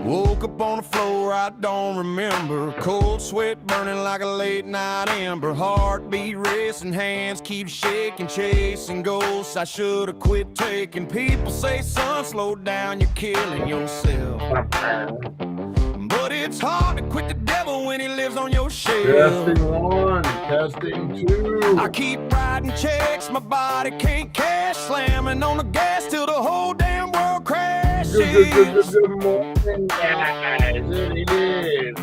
Woke up on the floor, I don't remember. Cold sweat burning like a late night ember. Heartbeat racing, hands keep shaking, chasing ghosts I should've quit taking. People say, son, slow down, you're killing yourself. But it's hard to quit the devil when he lives on your shelf. Testing 1, testing 2. I keep writing checks, my body can't cash. Slamming on the gas till the whole damn world crashes. Good morning, guys. It is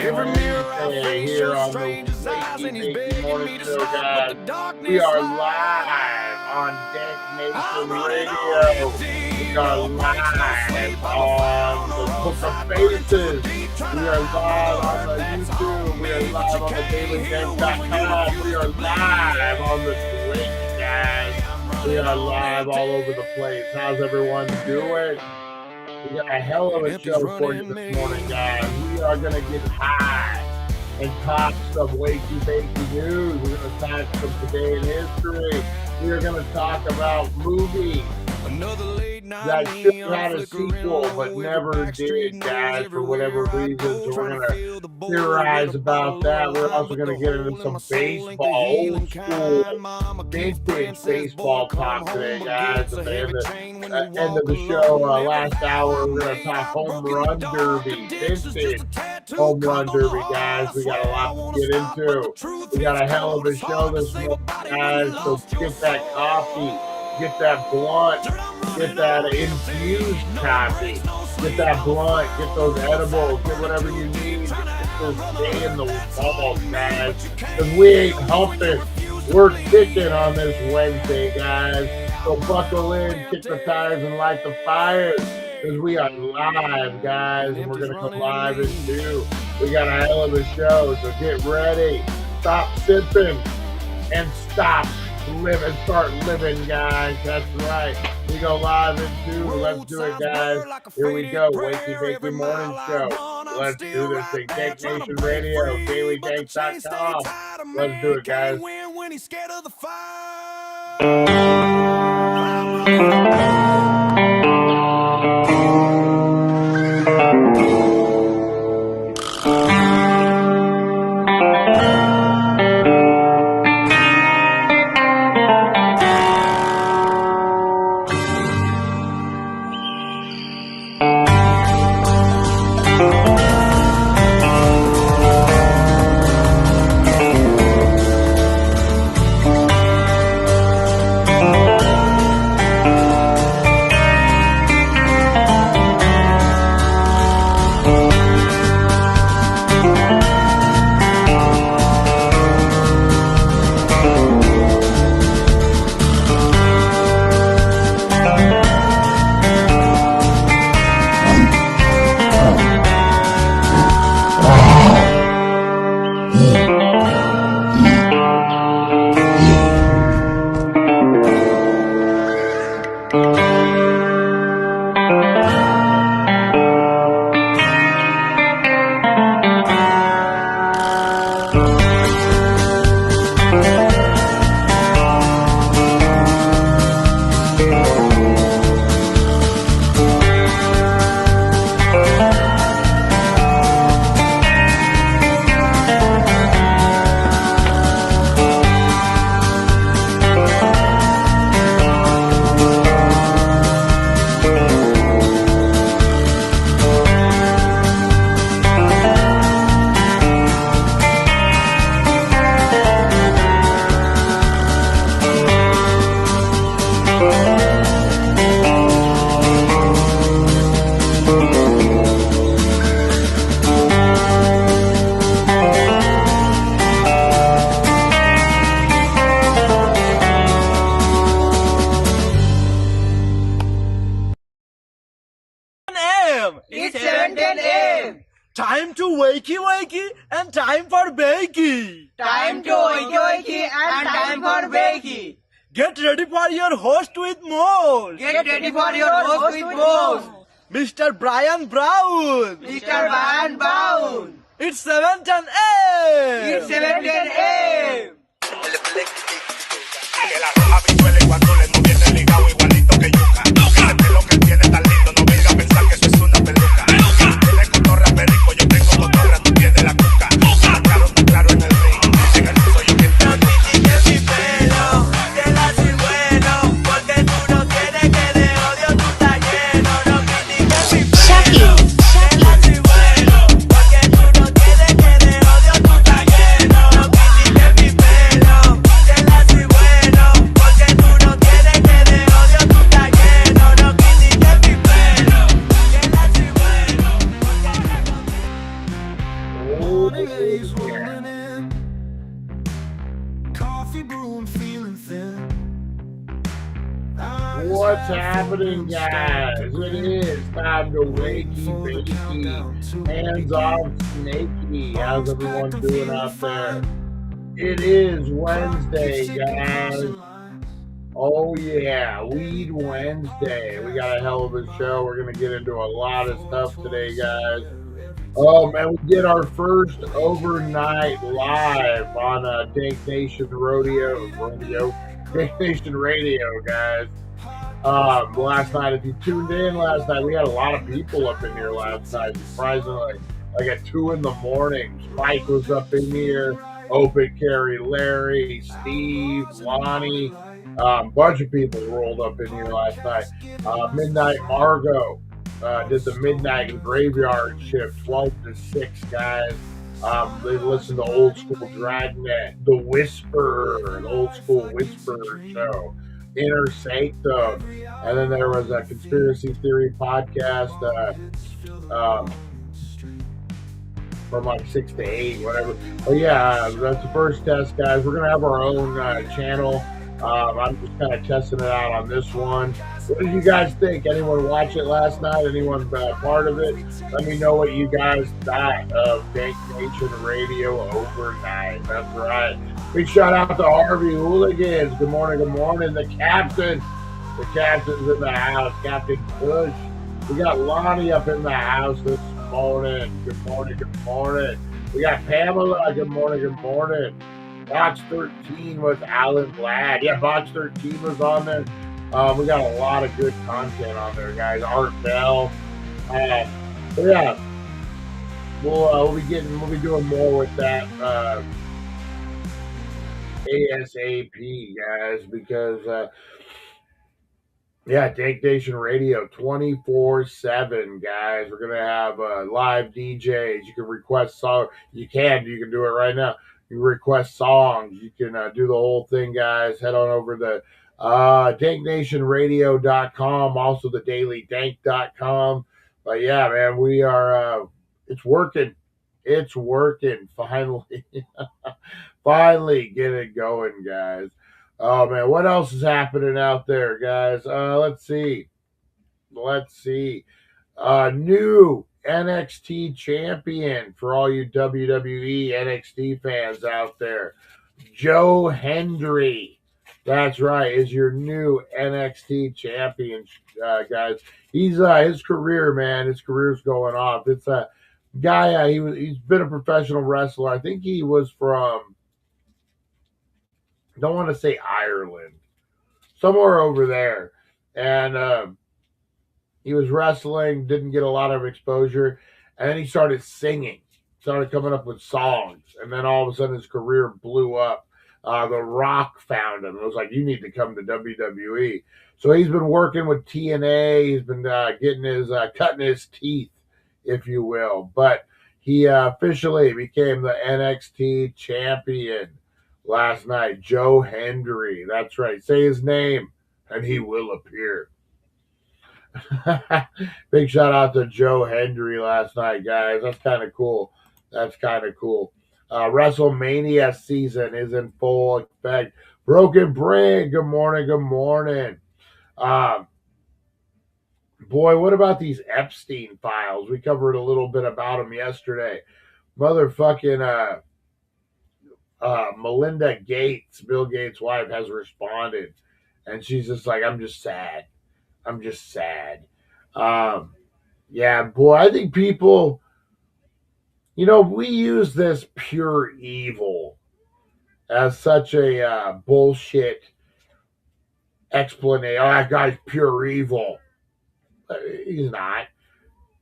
Every mirror I Wednesday face here shows on the stranger's eyes, and he's Wakey-Bakey begging me Morning to Show, stop, guys. but the darkness We are lies. live on Dank I'm Nation running Radio. on empty. We are live on the Book of Faces. We are live on the YouTube. We are live on TheDailyDank.com. We are live on the Twitch, guys. We are live all over the place. How's everyone doing? We got a hell of a show for you this morning, guys. We are going to get high and talk some wakey-bakey news. We're going to talk some today in history. We are going to talk about movies that should have had a sequel but never did, guys, for whatever reason. So we're going to theorize about that. We're also going to get into some baseball, old school, vintage baseball talk today, guys. At the end of the show, last hour, we're going to talk home run derby, vintage home run derby, guys. We got a lot to get into. We got a hell of a show this morning, guys. So get that coffee, get that blunt, get that infused coffee, get that blunt, get those edibles, get whatever you need to get those day in the balls, guys. Because we ain't humping, we're kicking on this Wednesday, guys. So buckle in, kick the tires, and light the fires. Because we are live, guys, and we're going to come live in 2. We got a hell of a show, so get ready. Stop sipping and stop living. Start living, guys. That's right. We go live in 2. Let's do it, guys. Here we go. Wakey-Bakey Morning Show. Let's do this thing. Dank Nation Radio, TheDailyDank.com. Let's do it, guys. It's 7:10 a.m. Time to wakey and time for bakey. Time to wakey and time for bakey. Get ready for your host with more. Get ready for your host with more. Mr. Brian Brown. Mr. Brian Brown. It's 7:10 a.m. It's 7:10 a.m. Que la roja bichuela y cuando le moviese ligado igualito que yuca. Ese pelo que tiene tan lindo, no venga a pensar que eso es una peluca. happening, guys? It is time to wakey-bakey, hands-off snaky. How's everyone doing out there? It is Wednesday, guys. Oh yeah, Weed Wednesday. We got a hell of a show. We're gonna get into a lot of stuff today, guys. Oh man, we did our first overnight live on Dank Nation Dank Nation Radio, guys. Last night, if you tuned in last night, we had a lot of people up in here last night. Surprisingly, like at 2 a.m. Spike was up in here. Open Carry, Larry, Steve, Lonnie, bunch of people rolled up in here last night. Midnight Margot did the midnight graveyard shift, 12 to 6, guys. They listened to old school Dragnet, The Whisperer, an old school Whisperer show, Inner Sanctum, and then there was a conspiracy theory podcast from like 6 to 8, whatever. But yeah, that's the first test, guys. We're gonna have our own channel. I'm just kind of testing it out on this one. What did you guys think? Anyone watch it last night? Anyone part of it? Let me know what you guys thought of Dank Nation Radio overnight. That's right. Big shout out to Harvey Hooligans. Good morning, good morning. The captain. The captain's in the house. Captain Bush. We got Lonnie up in the house this morning. Good morning, good morning. We got Pamela. Good morning, good morning. Box 13 was Alan Glad. Yeah, Box 13 was on there. We got a lot of good content on there, guys. Art Bell. But yeah, we'll be doing more with that ASAP, guys, because yeah, Dank Nation Radio 24/7, guys. We're gonna have live DJs. You can request songs. You can do it right now. You can request songs. You can do the whole thing, guys. Head on over to DankNationRadio.com, also TheDailyDank.com. But yeah, man, we are. It's working. It's working. Finally, finally get it going, guys. Oh man, what else is happening out there, guys? Let's see. New NXT champion for all you WWE NXT fans out there. Joe Hendry. That's right, is your new NXT champion, guys. He's his career, man. His career's going off. It's a guy. He's been a professional wrestler. I think he was from. Don't want to say Ireland, somewhere over there, and he was wrestling, didn't get a lot of exposure, and then he started singing, started coming up with songs, and then all of a sudden his career blew up. The Rock found him. It was like, you need to come to WWE. So he's been working with TNA. He's been getting his cutting his teeth, if you will. But he officially became the NXT champion last night. Joe Hendry. That's right. Say his name, and he will appear. Big shout out to Joe Hendry last night, guys. That's kind of cool. WrestleMania season is in full effect. Broken Brick, good morning, good morning. Boy, what about these Epstein files? We covered a little bit about them yesterday. Motherfucking Melinda Gates, Bill Gates' wife, has responded, and she's just like, I'm just sad. Yeah, boy, I think people, we use this pure evil as such a bullshit explanation. Oh, that guy's pure evil. He's not.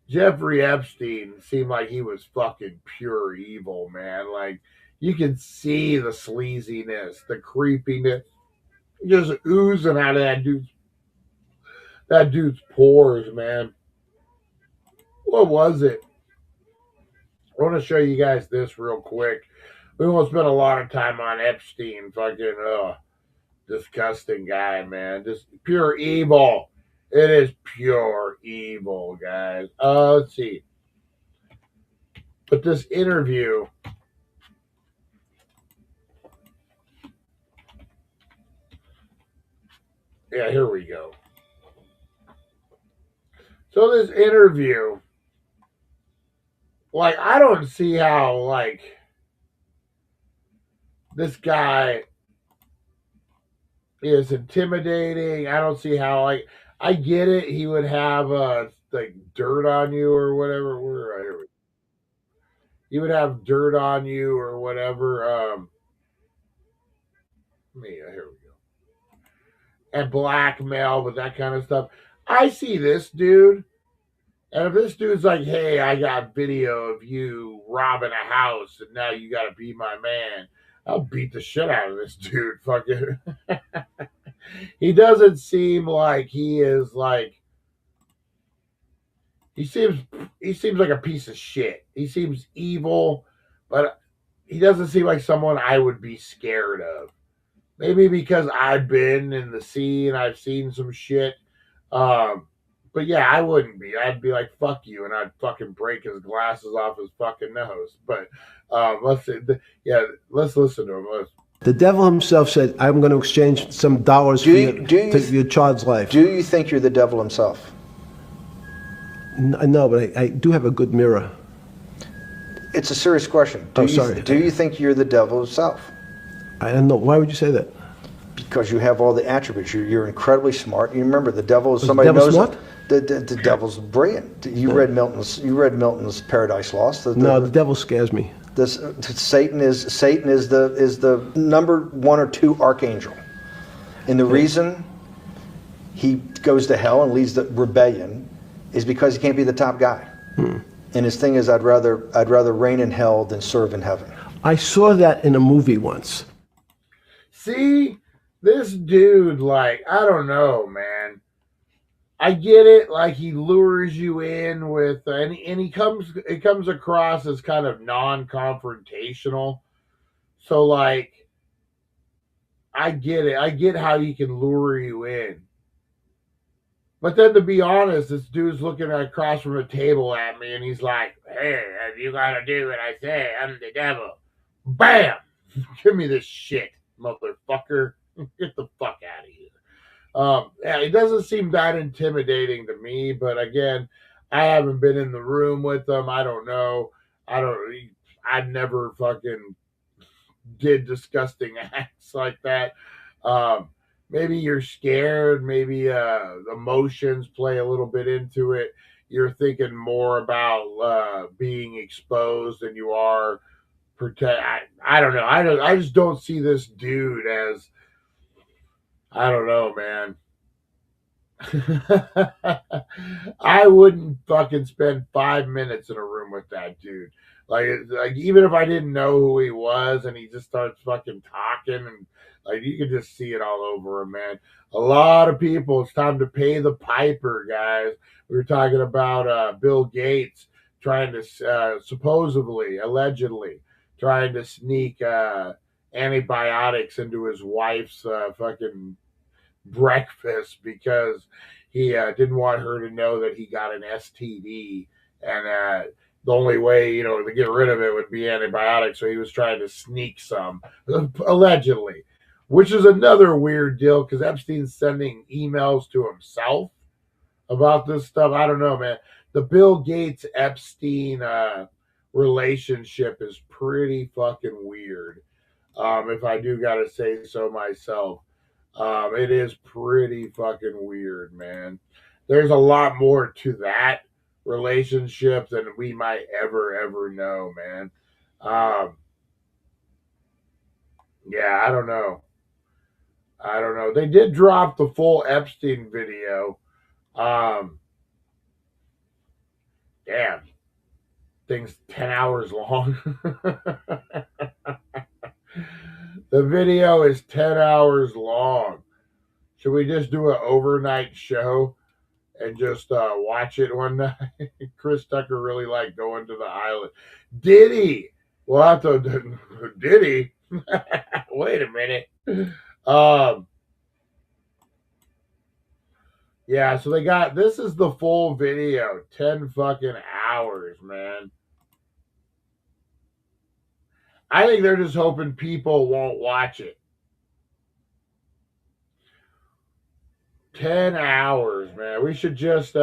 Jeffrey Epstein seemed like he was fucking pure evil, man. Like, you can see the sleaziness, the creepiness just oozing out of that dude's pores, man. What was it? I want to show you guys this real quick. We won't spend a lot of time on Epstein. Fucking, disgusting guy, man. Just pure evil. It is pure evil, guys. Let's see. But this interview. Yeah, here we go. So this interview, like, I don't see how, like, this guy is intimidating. I don't see how, like, I get it. He would have, like, dirt on you or whatever. He would have dirt on you or whatever. Here we go. And blackmail with that kind of stuff. I see this dude. And if this dude's like, hey, I got video of you robbing a house and now you got to be my man, I'll beat the shit out of this dude. Fucking. He doesn't seem like he is like. He seems like a piece of shit. He seems evil, but he doesn't seem like someone I would be scared of. Maybe because I've been in the scene, I've seen some shit. But yeah, I wouldn't be. I'd be like, fuck you, and I'd fucking break his glasses off his fucking nose. But let's listen to him. The devil himself said, I'm going to exchange some dollars for your child's life. Do you think you're the devil himself? No, but I do have a good mirror. It's a serious question. Sorry. Do you think you're the devil himself? I don't know. Why would you say that? Because you have all the attributes. You're incredibly smart. You remember the devil is somebody the devil knows smart? The devil's brilliant. You read Milton's Paradise Lost. The devil scares me. Satan is the number 1 or 2 archangel, and the reason he goes to hell and leads the rebellion is because he can't be the top guy. And his thing is, I'd rather reign in hell than serve in heaven. I saw that in a movie once. See, this dude, like, I don't know, man. I get it, like, he lures you in with, and it comes across as kind of non-confrontational. So, like, I get it. I get how he can lure you in. But then, to be honest, this dude's looking across from a table at me, and he's like, hey, you gotta do what I say. I'm the devil. Bam! Give me this shit, motherfucker. Get the fuck out of here. Yeah, it doesn't seem that intimidating to me, but again, I haven't been in the room with them. I don't know. I never fucking did disgusting acts like that. Maybe you're scared. Maybe emotions play a little bit into it. You're thinking more about being exposed than you are protect. I don't know. I just don't see this dude as. I don't know, man. I wouldn't fucking spend 5 minutes in a room with that dude. Like even if I didn't know who he was and he just starts fucking talking and like you could just see it all over him, man. A lot of people, it's time to pay the piper, guys. We were talking about Bill Gates trying to allegedly trying to sneak antibiotics into his wife's fucking breakfast because he didn't want her to know that he got an STD, and the only way to get rid of it would be antibiotics. So he was trying to sneak some, allegedly, which is another weird deal because Epstein's sending emails to himself about this stuff. I don't know, man. The Bill Gates Epstein relationship is pretty fucking weird. If I do gotta say so myself. It is pretty fucking weird, man. There's a lot more to that relationship than we might ever know, man. Yeah, I don't know. They did drop the full Epstein video. Damn. Thing's 10 hours long. The video is 10 hours long. Should we just do an overnight show and just watch it one night? Chris Tucker really liked going to the island. Did he? We'll have to. Did he? Wait a minute. Yeah, so they got, this is the full video. 10 fucking hours, man. I think they're just hoping people won't watch it. 10 hours, man. We should just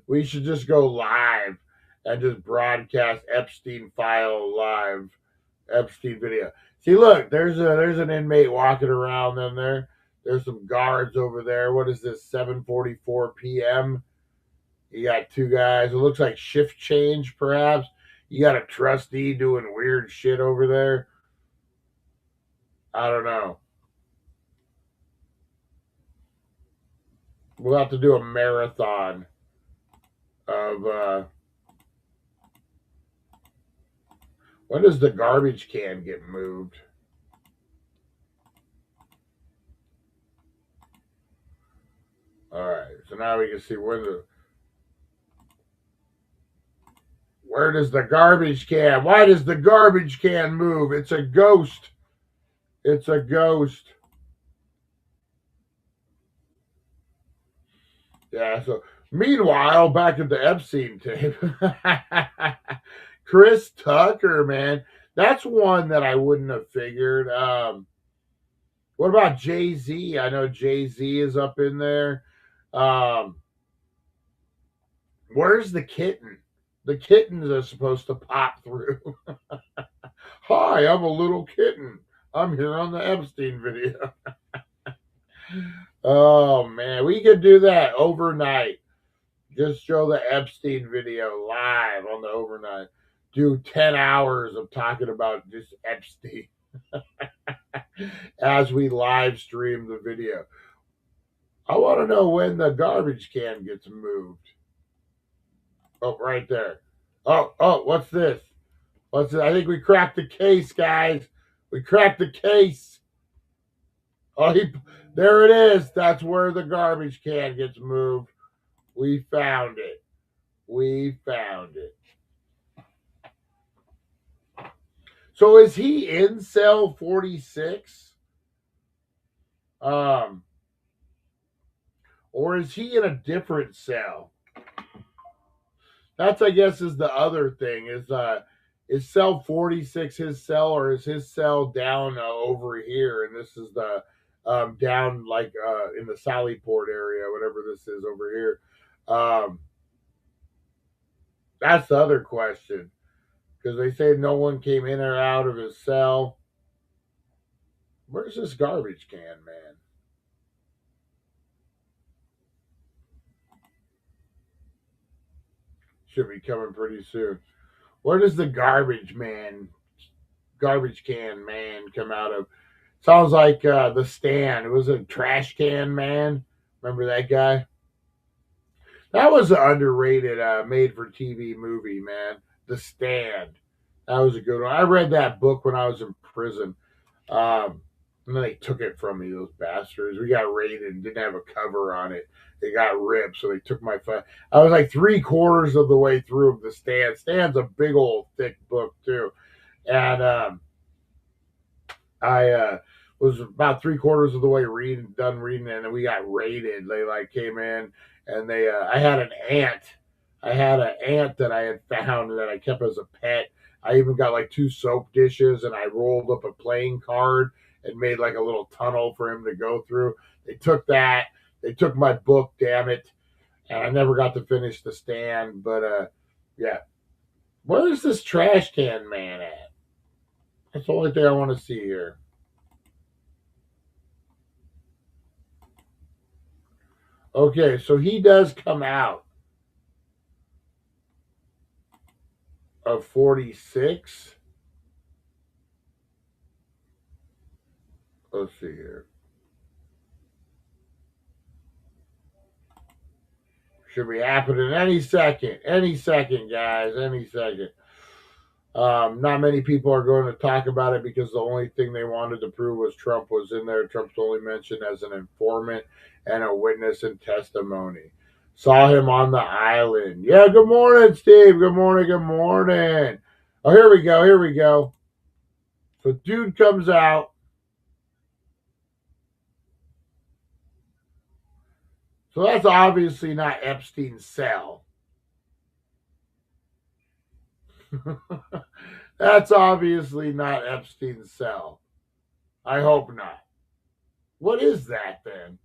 We should just go live and just broadcast Epstein file live, Epstein video. See, look, there's an inmate walking around in there. There's some guards over there. What is this? 7:44 p.m. You got two guys. It looks like shift change, perhaps. You got a trustee doing weird shit over there. I don't know. We'll have to do a marathon of when does the garbage can get moved? All right, so now we can see where does the garbage can? Why does the garbage can move? It's a ghost. It's a ghost. Yeah, so meanwhile, back at the Epstein tape, Chris Tucker, man, that's one that I wouldn't have figured. What about Jay-Z? I know Jay-Z is up in there. Where's the kitten? The kittens are supposed to pop through. Hi, I'm a little kitten. I'm here on the Epstein video. Oh, man. We could do that overnight. Just show the Epstein video live on the overnight. Do 10 hours of talking about just Epstein as we live stream the video. I want to know when the garbage can gets moved. Oh, right there. Oh, what's this? What's this? I think we cracked the case, guys. We cracked the case. Oh, there it is. That's where the garbage can gets moved. We found it. We found it. So is he in cell 46? Or is he in a different cell? That's, I guess, is the other thing. Is cell 46 his cell, or is his cell down over here? And this is the down like in the Sallyport area, whatever this is over here. That's the other question, because they say no one came in or out of his cell. Where's this garbage can, man? Should be coming pretty soon. Where does the garbage can man come out of? Sounds like The Stand. It was a trash can man. Remember that guy? That was an underrated made-for-TV movie, man. The Stand. That was a good one. I read that book when I was in prison. And then they took it from me, those bastards. We got raided and didn't have a cover on it. They got ripped, so they took my phone. I was like 3/4 of the way through The Stand. Stand's a big old thick book too, and I was about 3/4 of the way done reading it, and we got raided. They like came in, and they I had an ant. I had an ant that I had found that I kept as a pet. I even got like 2 soap dishes, and I rolled up a playing card and made like a little tunnel for him to go through. They took that. They took my book, damn it. And I never got to finish The Stand. But, yeah. Where is this trash can man at? That's the only thing I want to see here. Okay, so he does come out of 46. Let's see here. Should be happening any second. Any second, guys. Any second. Not many people are going to talk about it because the only thing they wanted to prove was Trump was in there. Trump's only mentioned as an informant and a witness in testimony. Saw him on the island. Yeah, good morning, Steve. Good morning, good morning. Oh, here we go. Here we go. So dude comes out. So that's obviously not Epstein's cell. That's obviously not Epstein's cell. I hope not. What is that then?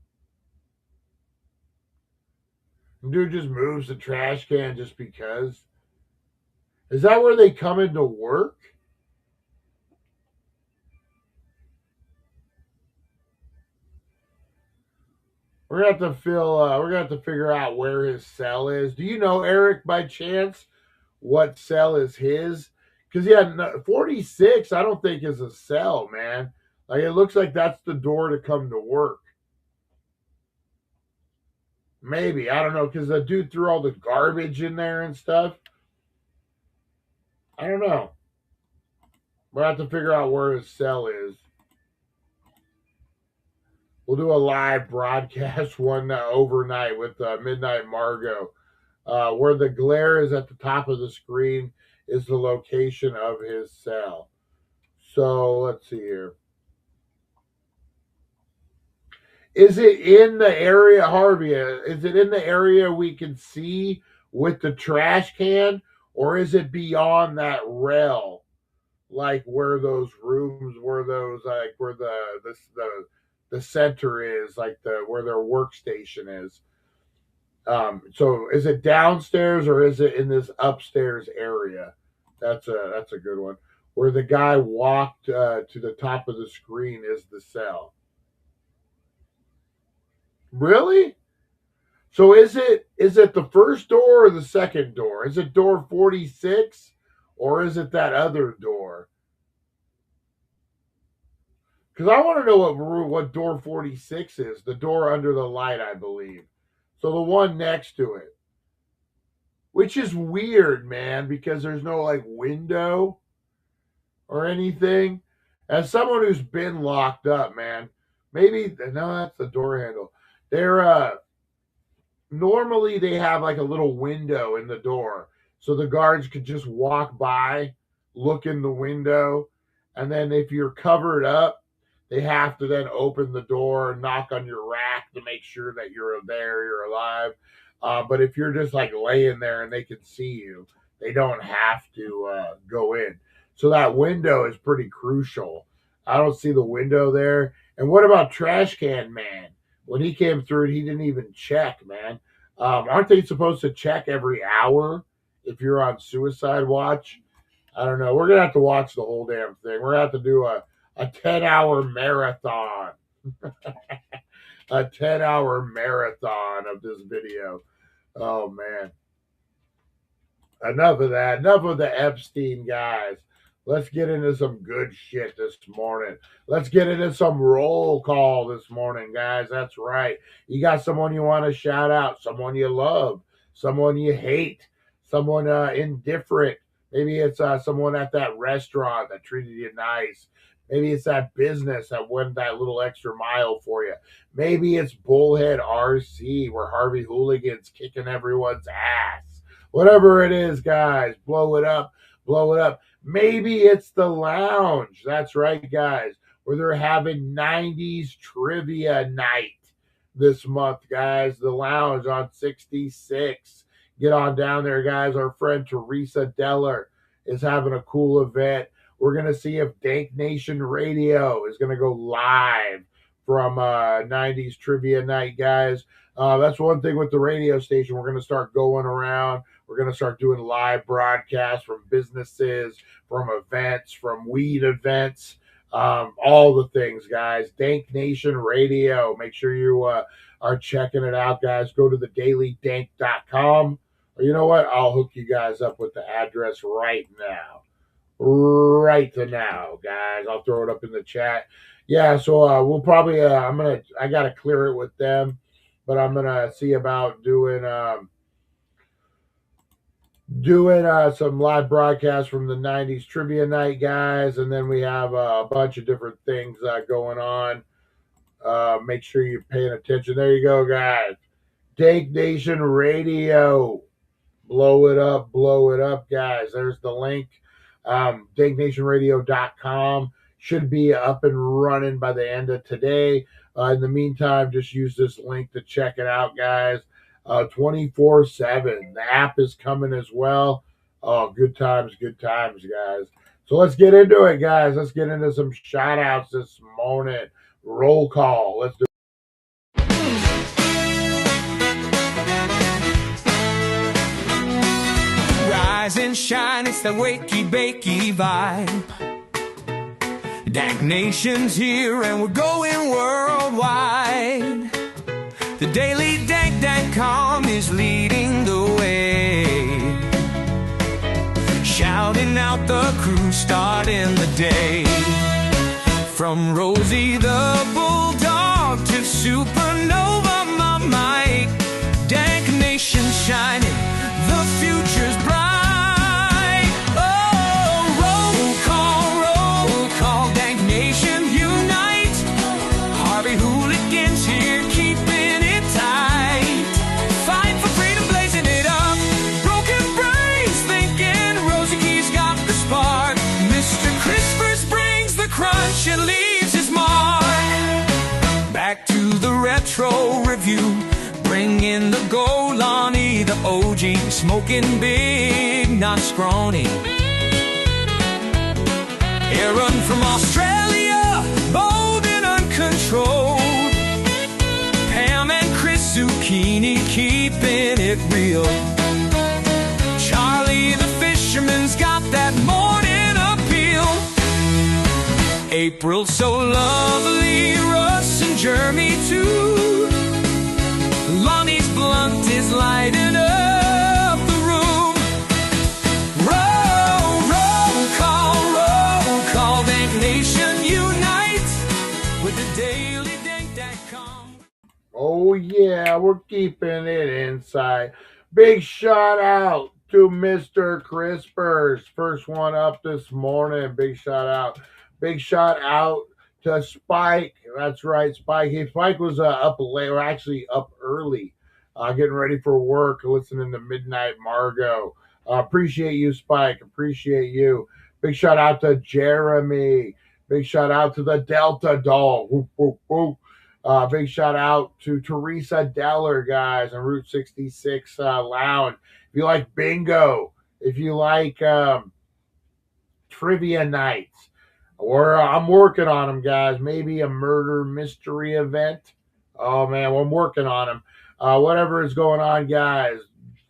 Dude just moves the trash can just because. Is that where they come into work? We're gonna have to we're gonna have to figure out where his cell is. Do you know, Eric, by chance, what cell is his? Because 46, I don't think is a cell, man. Like it looks like that's the door to come to work. Maybe, I don't know, because the dude threw all the garbage in there and stuff. I don't know. We'll have to figure out where his cell is. We'll do a live broadcast one overnight with Midnight Margot. Where the glare is at the top of the screen is the location of his cell. So let's see here. Is it in the area, Harvey? Is it in the area we can see with the trash can, or is it beyond that rail, like where those rooms, where those like where the center is, like where their workstation is? So is it downstairs or is it in this upstairs area? That's a good one. Where the guy walked to the top of the screen is the cell. Really? So is it the first door or the second door? Is it door 46 or is it that other door? Because I want to know what door 46 is. The door under the light, I believe. So the one next to it. Which is weird, man, because there's no like window or anything. As someone who's been locked up, man, maybe no, that's the door handle. They're normally they have like a little window in the door, so the guards could just walk by, look in the window, and then if you're covered up, they have to then open the door and knock on your rack to make sure that you're there, you're alive. But if you're just like laying there and they can see you, they don't have to go in. So that window is pretty crucial. I don't see the window there. And what about Trash Can Man? When he came through, he didn't even check, man. Aren't they supposed to check every hour if you're on suicide watch? I don't know. We're going to have to watch the whole damn thing. We're going to have to do a 10-hour marathon. A 10-hour marathon of this video. Oh, man. Enough of that. Enough of the Epstein guys. Let's get into some good shit this morning. Let's get into some roll call this morning, guys. That's right. You got someone you want to shout out, someone you love, someone you hate, someone indifferent. Maybe it's someone at that restaurant that treated you nice. Maybe it's that business that went that little extra mile for you. Maybe it's Bullhead RC where Harvey Hooligan's kicking everyone's ass. Whatever it is, guys, blow it up, blow it up. Maybe it's the lounge. That's right, guys, where they're having 90s trivia night this month, guys. The lounge on 66. Get on down there, guys. Our friend Teresa Deller is having a cool event. We're going to see if Dank Nation Radio is going to go live from 90s trivia night, guys. That's one thing with the radio station. We're going to start going around. We're going to start doing live broadcasts from businesses, from events, from weed events, all the things, guys. Dank Nation Radio. Make sure you are checking it out, guys. Go to TheDailyDank Dot Com. Or you know what? I'll hook you guys up with the address right now. Right now, guys. I'll throw it up in the chat. Yeah, so we'll probably I gotta clear it with them, but I'm gonna see about doing some live broadcasts from the 90s trivia night, guys, and then we have a bunch of different things going on. Make sure you're paying attention. There you go, guys. Dank Nation Radio. Blow it up, guys. There's the link. DankNationRadio.com should be up and running by the end of today. In the meantime, just use this link to check it out, guys. 24/7. The app is coming as well. Oh, good times, guys. So let's get into it, guys. Let's get into some shout outs this morning. Roll call. Let's do Nation shine, it's the wakey-bakey vibe. Dank Nation's here and we're going worldwide. The TheDailyDank Dot Com is leading the way, shouting out the crew, starting the day. From Rosie the Bulldog to Supernova, my Mike. Dank Nation shining, the future's bright. Oh, roll call, Dank Nation unite. Harvey hooligans here, keeping it tight. Fight for freedom, blazing it up. Broken brains thinking Rosie Key's got the spark. Mr. Crispers brings the crunch and leaves his mark. Back to the retro review, bring in the Golani, the OG, smoking big, not scrawny. Aaron from Australia, bold and uncontrolled. Pam and Chris Zucchini, keeping it real. Charlie the fisherman's got that morning appeal. April so lovely, Russ and Jeremy too. Lonnie's blunt is lighting up the room. Roll call, Dank Nation unite with the TheDailyDank Dot Com. Oh yeah, we're keeping it inside. Big shout out to Mr. Crispers. First one up this morning. Big shout out. Big shout out to Spike. That's right, Spike. Spike was up late, or actually up early, getting ready for work, listening to Midnight Margot. Appreciate you, Spike. Appreciate you. Big shout out to Jeremy. Big shout out to the Delta Doll. Whoop, whoop, whoop. Big shout out to Teresa Deller, guys, on Route 66 Lounge. If you like bingo, if you like trivia nights, or I'm working on them, guys. Maybe a murder mystery event. Oh, man, well, I'm working on them. Whatever is going on, guys,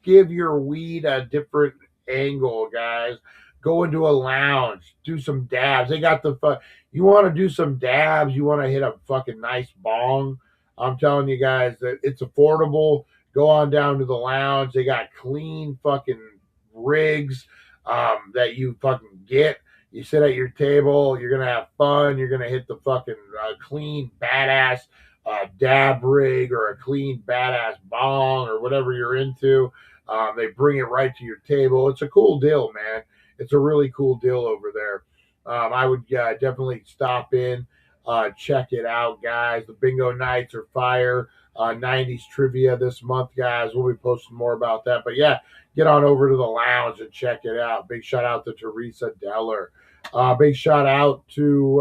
give your weed a different angle, guys. Go into a lounge. Do some dabs. They got the you want to do some dabs. You want to hit a fucking nice bong. I'm telling you guys that it's affordable. Go on down to the lounge. They got clean fucking rigs that you fucking get. You sit at your table, you're going to have fun, you're going to hit the fucking clean, badass dab rig or a clean, badass bong or whatever you're into. They bring it right to your table. It's a cool deal, man. It's a really cool deal over there. I would definitely stop in, check it out, guys. The bingo nights are fire. 90s trivia this month, guys. We'll be posting more about that. But yeah, get on over to the lounge and check it out. Big shout out to Teresa Deller. Big shout out to,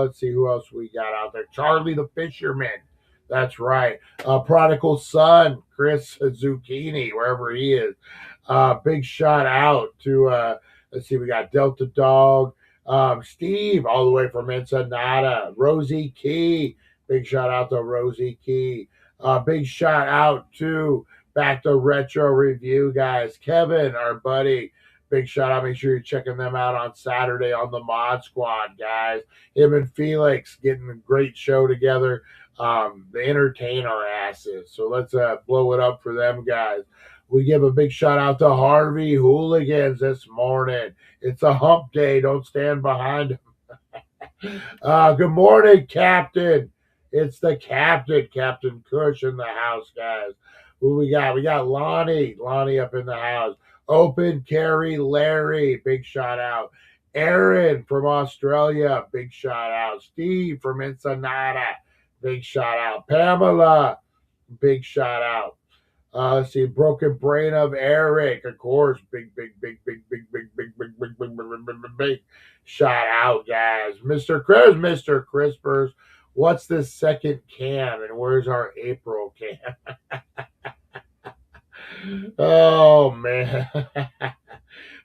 let's see who else we got out there. Charlie the Fisherman. That's right. Prodigal Son, Chris Zucchini, wherever he is. Big shout out to, let's see, we got Delta Dog. Steve, all the way from Ensenada. Rosie Key. Big shout out to Rosie Key. Big shout out to Back to Retro Review, guys. Kevin, our buddy. Big shout out. Make sure you're checking them out on Saturday on the Mod Squad, guys. Him and Felix getting a great show together. They entertain our asses. So let's blow it up for them, guys. We give a big shout out to Harvey Hooligans this morning. It's a hump day. Don't stand behind him. Good morning, Captain. It's the Captain, Captain Kush in the house, guys. Who we got? We got Lonnie. Lonnie up in the house. Open Carry Larry, big shout out. Aaron from Australia, big shout out. Steve from Ensenada, big shout out. Pamela, big shout out. Let's see, Broken Brain of Eric, of course, big shout out, guys. Mr. Crispers, what's this second can and where's our April can? Oh, man.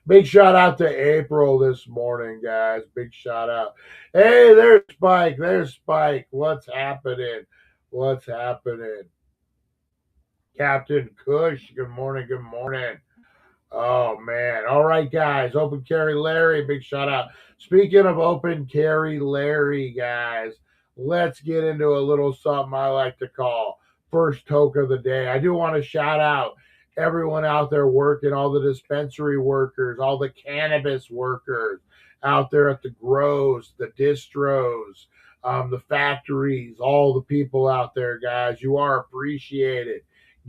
Big shout out to April this morning, guys. Big shout out. Hey, there's Spike. There's Spike. What's happening? What's happening? Captain Kush, good morning. Good morning. Oh, man. All right, guys. Open Carry Larry, big shout out. Speaking of Open Carry Larry, guys, let's get into a little something I like to call First Toke of the Day. I do want to shout out everyone out there working, all the dispensary workers, all the cannabis workers out there at the grows, the distros, the factories, all the people out there, guys. You are appreciated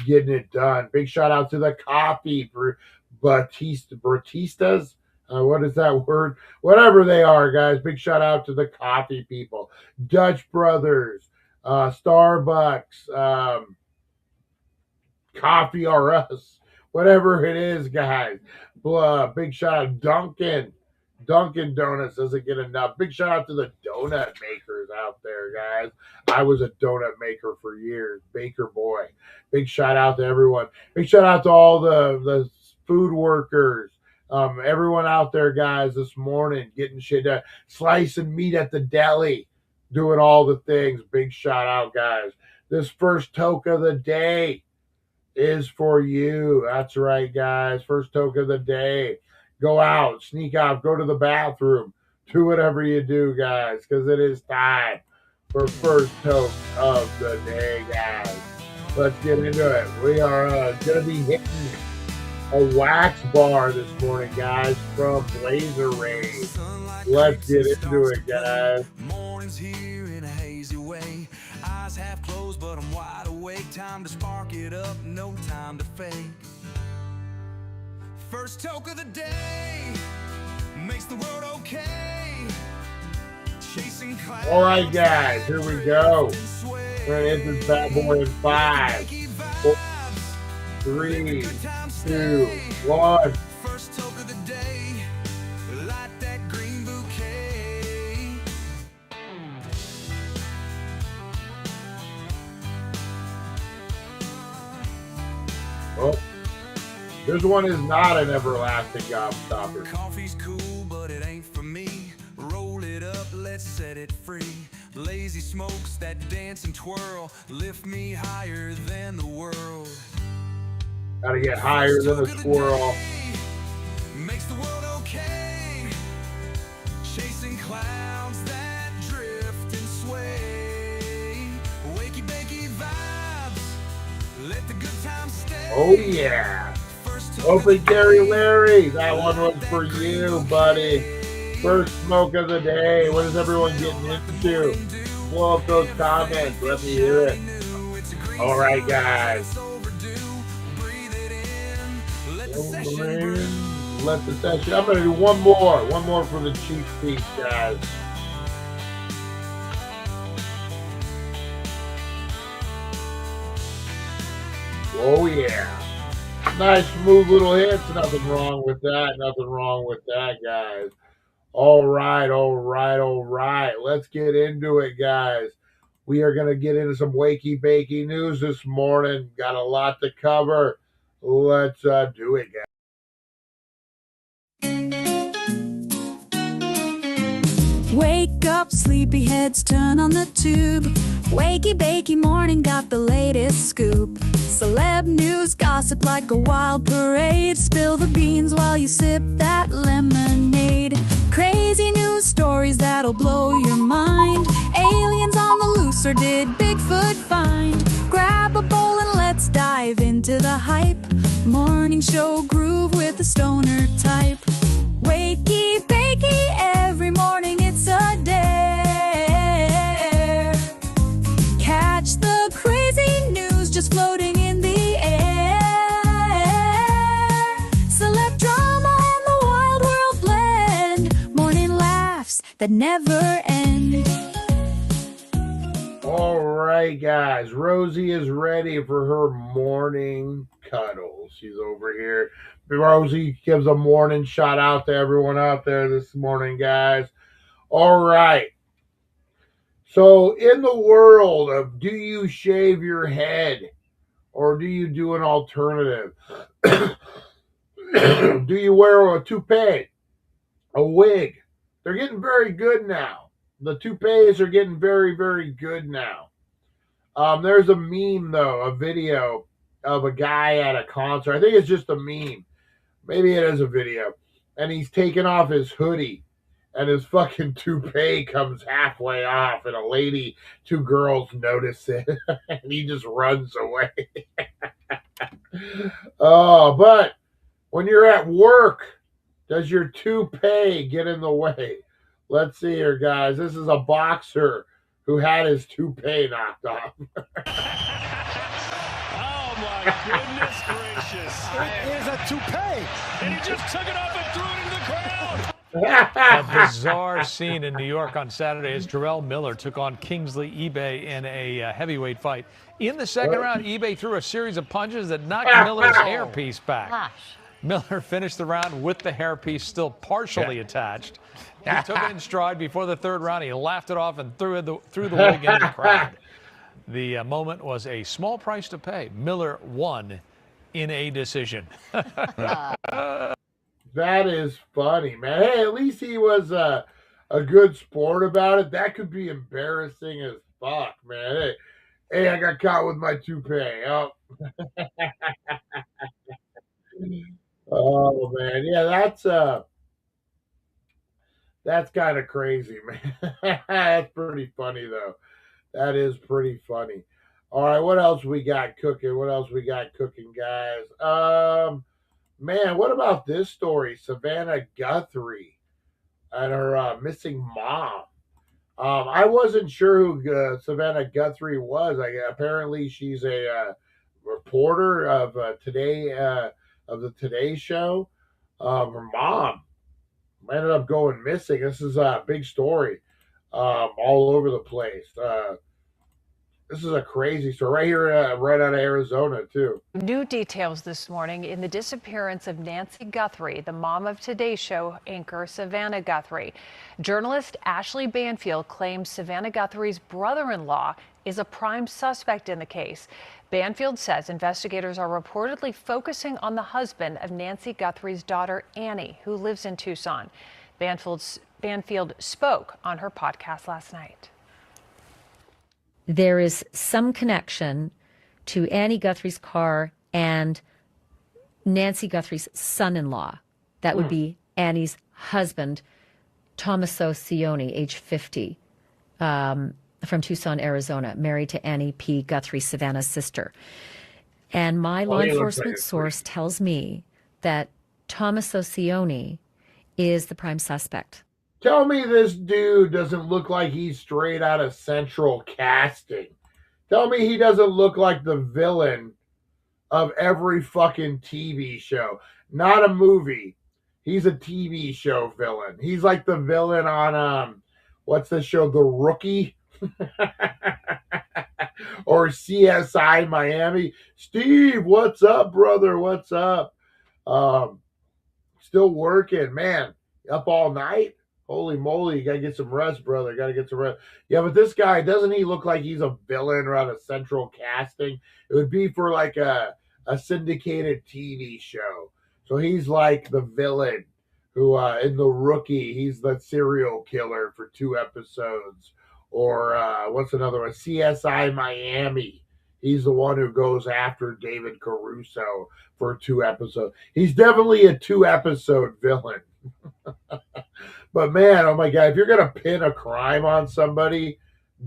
getting it done. Big shout out to the coffee for Batistas. What is that word? Whatever they are, guys. Big shout out to the coffee people, Dutch Brothers, Starbucks, Coffee R Us, whatever it is, guys. Big shout out Dunkin' Donuts doesn't get enough. Big shout out to the donut makers out there, guys. I was a donut maker for years, baker boy. Big shout out to everyone. Big shout out to all the food workers, everyone out there, guys, this morning getting shit done, slicing meat at the deli, doing all the things. Big shout out, guys. This first toke of the day is for you. That's right, guys. First toke of the day. Go out, sneak out, go to the bathroom, do whatever you do, guys, because it is time for first toke of the day, guys. Let's get into it. We are going to be hitting a wax bar this morning, guys, from Blazer Rain. Let's get into it, guys. Morning's here in a hazy way. Eyes half closed, but I'm wide awake. Time to spark it up, no time to fake. First toke of the day makes the world okay. Chasing clouds. All right, guys, here we go. We're going to hit this bad boy in 5, 4, 3, 2, 1. First toke of the day, light that green bouquet. Oh, this one is not an everlasting gobstopper. Coffee's cool, but it ain't for me. Roll it up, let's set it free. Lazy smokes that dance and twirl, lift me higher than the world. Gotta get higher than a squirrel. Makes the world okay. Chasing clouds that drift and sway. Wakey-bakey vibes, let the good times stay. Oh, yeah. Open Carry Larry. That one was for you, buddy. First smoke of the day. What is everyone getting into? Blow up those comments. Let me hear it. All right, guys. Let the session. I'm going to do one more for the cheap seats, guys. Oh, yeah. Nice, smooth little hits. Nothing wrong with that. Nothing wrong with that, guys. All right. Let's get into it, guys. We are going to get into some wakey-bakey news this morning. Got a lot to cover. Let's do it, guys. Wake up, sleepyheads, turn on the tube. Wakey-bakey morning got the latest scoop. Celeb news, gossip like a wild parade. Spill the beans while you sip that lemonade. Crazy news stories that'll blow your mind. Aliens on the loose, or did Bigfoot find? Grab a bowl and let's dive into the hype. Morning show groove with the stoner type. Wakey-bakey, every morning it's a dare. Catch the crazy news just floating in the air. Celeb drama and the wild world blend. Morning laughs that never end. All right, guys. Rosie is ready for her morning cuddles. She's over here. Rosie gives a morning shout out to everyone out there this morning, guys. All right. So in the world of, do you shave your head or do you do an alternative? Do you wear a toupee, a wig? They're getting very good now. The toupees are getting very, very good now. There's a meme, though, a video of a guy at a concert. I think it's just a meme. Maybe it is a video. And he's taking off his hoodie, and his fucking toupee comes halfway off, and two girls notice it, and he just runs away. Oh, but when you're at work, does your toupee get in the way? Let's see here, guys. This is a boxer who had his toupee knocked off. Oh my goodness gracious. It is a toupee. And he just took it off and threw it into the crowd. A bizarre scene in New York on Saturday as Jarrell Miller took on Kingsley eBay in a heavyweight fight. In the second round, eBay threw a series of punches that knocked Miller's hairpiece back. Miller finished the round with the hairpiece still partially attached. He took it in stride before the third round. He laughed it off and threw the wig into the crowd. The moment was a small price to pay. Miller won in a decision. That is funny, man. Hey, at least he was a good sport about it. That could be embarrassing as fuck, man. Hey, I got caught with my toupee. Oh, oh man, yeah, that's kind of crazy, man. That's pretty funny though. That is pretty funny. All right, what else we got cooking? What else we got cooking, guys? Man, what about this story? Savannah Guthrie and her missing mom. I wasn't sure who Savannah Guthrie was. Apparently, she's a reporter of the Today Show. Her mom ended up going missing. This is a big story all over the place. This is a crazy story right here, right out of Arizona, too. New details this morning in the disappearance of Nancy Guthrie, the mom of Today Show anchor Savannah Guthrie. Journalist Ashley Banfield claims Savannah Guthrie's brother-in-law is a prime suspect in the case. Banfield says investigators are reportedly focusing on the husband of Nancy Guthrie's daughter, Annie, who lives in Tucson. Banfield spoke on her podcast last night. There is some connection to Annie Guthrie's car and Nancy Guthrie's son-in-law. That would be Annie's husband, Tommaso Cioni, age 50, from Tucson, Arizona, married to Annie P. Guthrie, Savannah's sister. And my law enforcement source tells me that Tommaso Cioni is the prime suspect. Tell me this dude doesn't look like he's straight out of Central Casting. Tell me he doesn't look like the villain of every fucking TV show. Not a movie. He's a TV show villain. He's like the villain on, what's the show? The Rookie? Or CSI Miami. Steve, what's up, brother? What's up? Still working, man. Up all night? Holy moly, you gotta get some rest, brother. Gotta get some rest. Yeah, but this guy, doesn't he look like he's a villain or on a Central Casting? It would be for like a syndicated TV show. So he's like the villain who, in The Rookie, he's the serial killer for 2 episodes. Or what's another one? CSI Miami. He's the one who goes after David Caruso for 2 episodes. He's definitely a 2-episode villain. But man, oh my God, if you're going to pin a crime on somebody,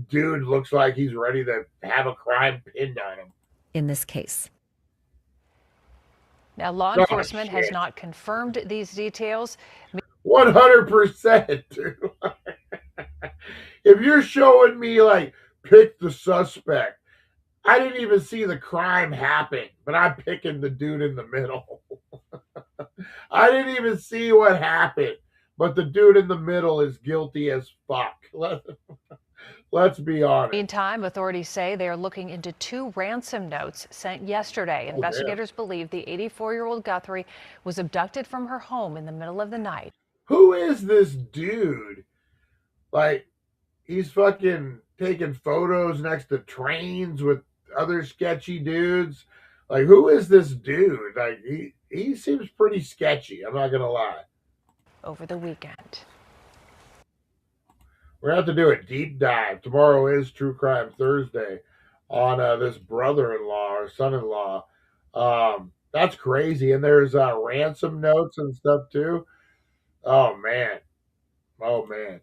dude looks like he's ready to have a crime pinned on him. In this case. Now, law enforcement has not confirmed these details. 100%, dude. If you're showing me, like, pick the suspect, I didn't even see the crime happen, but I'm picking the dude in the middle. I didn't even see what happened, but the dude in the middle is guilty as fuck. Let's be honest. Meantime, authorities say they are looking into 2 ransom notes sent yesterday. Investigators believe the 84-year-old Guthrie was abducted from her home in the middle of the night. Who is this dude? Like, he's fucking taking photos next to trains with other sketchy dudes. Like, who is this dude? Like, he seems pretty sketchy. I'm not gonna lie. Over the weekend. We're going to have to do a deep dive. Tomorrow is True Crime Thursday on this brother-in-law or son-in-law. That's crazy. And there's ransom notes and stuff too. Oh man. Oh man.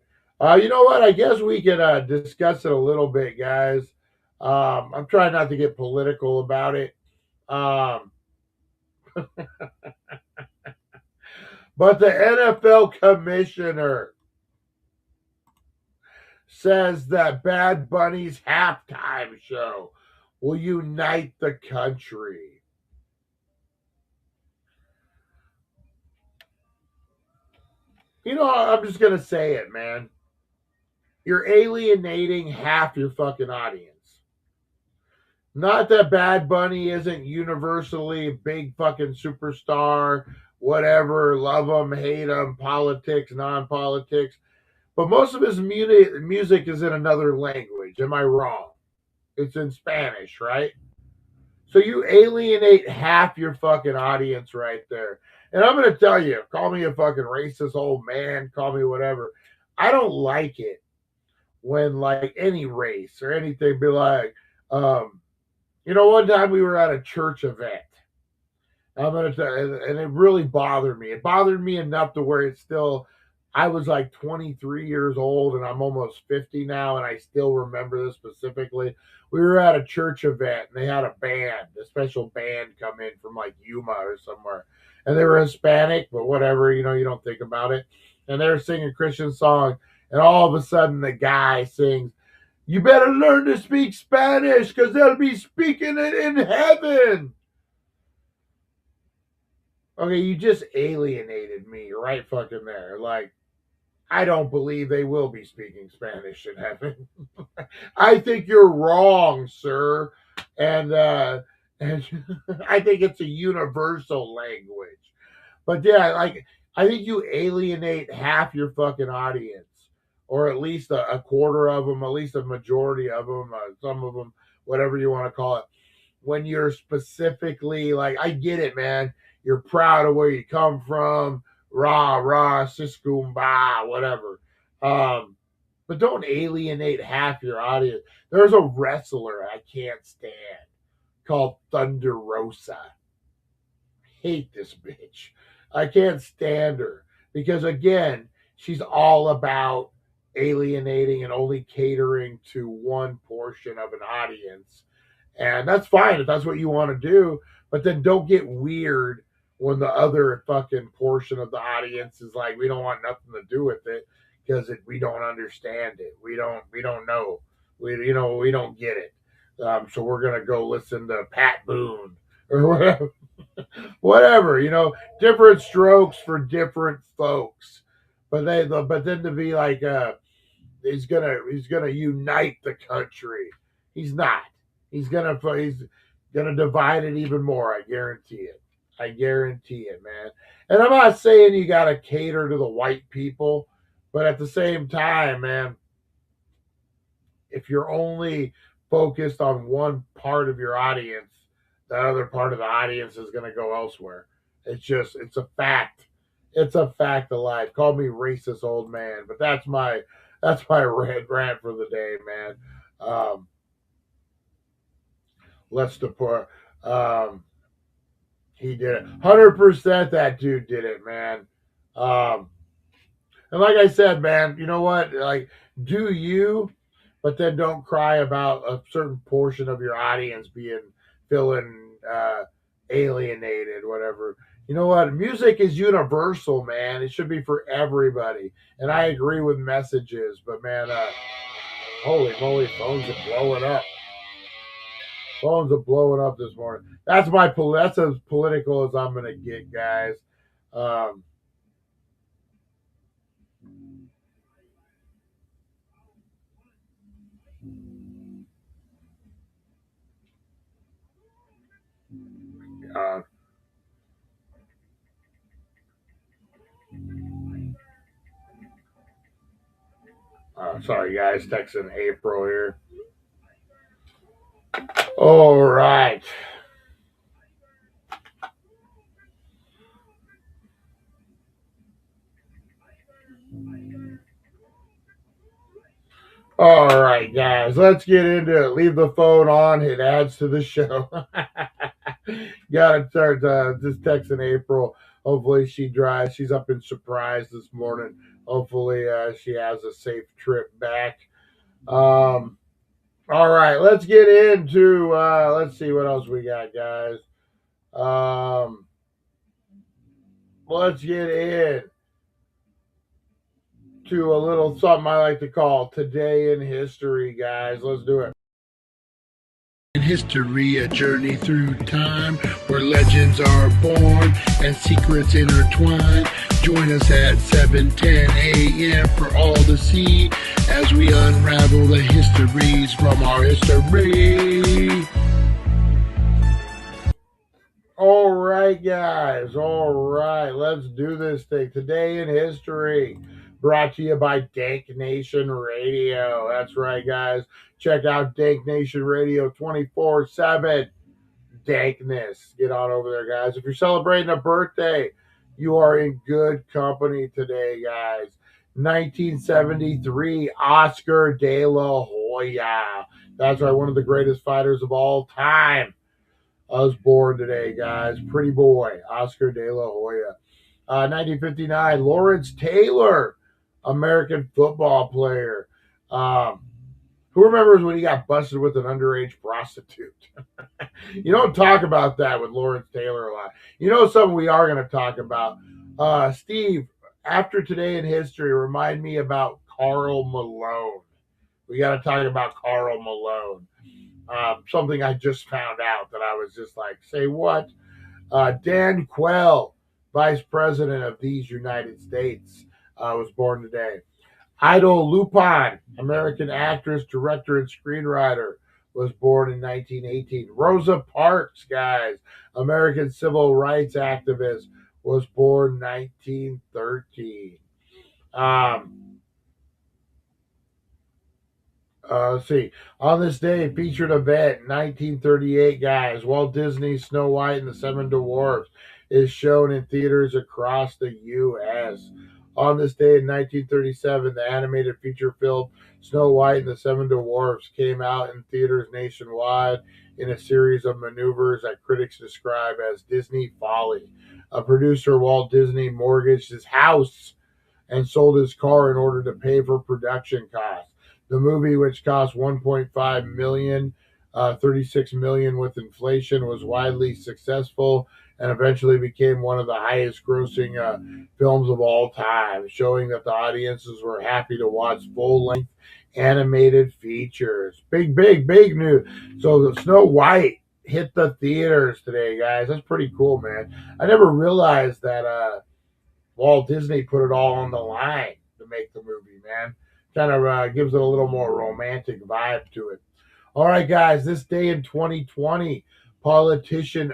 You know what? I guess we could discuss it a little bit, guys. I'm trying not to get political about it. Um, but the NFL commissioner says that Bad Bunny's halftime show will unite the country. You know, I'm just going to say it, man. You're alienating half your fucking audience. Not that Bad Bunny isn't universally a big fucking superstar, whatever, love him, hate him, politics, non-politics. But most of his music is in another language. Am I wrong? It's in Spanish, right? So you alienate half your fucking audience right there. And I'm going to tell you, call me a fucking racist old man, call me whatever. I don't like it when like any race or anything be like, you know, one time we were at a church event. I'm going to tell you, and it really bothered me. It bothered me enough to where it's still, I was like 23 years old and I'm almost 50 now, and I still remember this specifically. We were at a church event and they had a band, a special band come in from like Yuma or somewhere. And they were Hispanic, but whatever, you know, you don't think about it. And they were singing a Christian song. And all of a sudden the guy sings, "You better learn to speak Spanish because they'll be speaking it in heaven." Okay, you just alienated me right fucking there. Like, I don't believe they will be speaking Spanish in heaven. I think you're wrong, sir. And I think it's a universal language. But yeah, like, I think you alienate half your fucking audience, or at least a quarter of them, at least a majority of them, some of them, whatever you want to call it. When you're specifically like, I get it, man. You're proud of where you come from, rah, rah, siskumba, whatever. But don't alienate half your audience. There's a wrestler I can't stand called Thunder Rosa. Hate this bitch. I can't stand her because, again, she's all about alienating and only catering to one portion of an audience. And that's fine if that's what you want to do, but then don't get weird when the other fucking portion of the audience is like, we don't want nothing to do with it because we don't understand it. We don't know. We don't get it. So we're gonna go listen to Pat Boone or whatever. Whatever, different strokes for different folks. But then to be like, he's gonna unite the country. He's not. He's gonna divide it even more. I guarantee it. I guarantee it, man. And I'm not saying you gotta cater to the white people, but at the same time, man, if you're only focused on one part of your audience, the other part of the audience is gonna go elsewhere. It's a fact. It's a fact of life. Call me racist old man, but that's my rant for the day, man. Let's deport. He did it. 100% that dude did it, man. And like I said, man, you know what? Like, do you, but then don't cry about a certain portion of your audience feeling alienated, whatever. You know what? Music is universal, man. It should be for everybody. And I agree with messages, but man, holy moly, phones are blowing up. Phones are blowing up this morning. That's as political as I'm gonna get, guys. Sorry, guys. Texting April here. All right. All right, guys. Let's get into it. Leave the phone on. It adds to the show. Gotta start just texting April. Hopefully she drives. She's up in Surprise this morning. Hopefully she has a safe trip back. All right, let's get into let's see what else we got, guys. Let's get in to a little something I like to call Today in History, guys. Let's do it. In history, a journey through time where legends are born and secrets intertwine. Join us at 7:10 a.m. for all to see as we unravel the histories from our history. All right, guys. All right, let's do this thing. Today in History, brought to you by Dank Nation Radio. That's right, guys. Check out Dank Nation Radio 24/7. Dankness. Get on over there, guys. If you're celebrating a birthday, you are in good company today, guys. 1973, Oscar de la Hoya. That's right, one of the greatest fighters of all time. I was born today, guys. Pretty boy, Oscar de la Hoya. 1959, Lawrence Taylor, American football player. Who remembers when he got busted with an underage prostitute? You don't talk about that with Lawrence Taylor a lot. You know something we are going to talk about? Steve, after Today in History, remind me about Karl Malone. We got to talk about Karl Malone. Something I just found out that I was just like, say what? Dan Quayle, Vice President of these United States, was born today. Ida Lupon, American actress, director, and screenwriter, was born in 1918. Rosa Parks, guys, American civil rights activist, was born 1913. Let's see. On this day, featured event, 1938, guys. Walt Disney's Snow White and the Seven Dwarfs is shown in theaters across the U.S. On this day in 1937, the animated feature film Snow White and the Seven Dwarfs came out in theaters nationwide in a series of maneuvers that critics describe as Disney folly. A producer, Walt Disney, mortgaged his house and sold his car in order to pay for production costs. The movie, which cost $1.5 million, $36 million with inflation, was widely successful and eventually became one of the highest-grossing films of all time, showing that the audiences were happy to watch full-length animated features. Big news. So the Snow White hit the theaters today, guys. That's pretty cool, man. I never realized that Walt Disney put it all on the line to make the movie, man. Kind of gives it a little more romantic vibe to it. All right, guys, this day in 2020, politician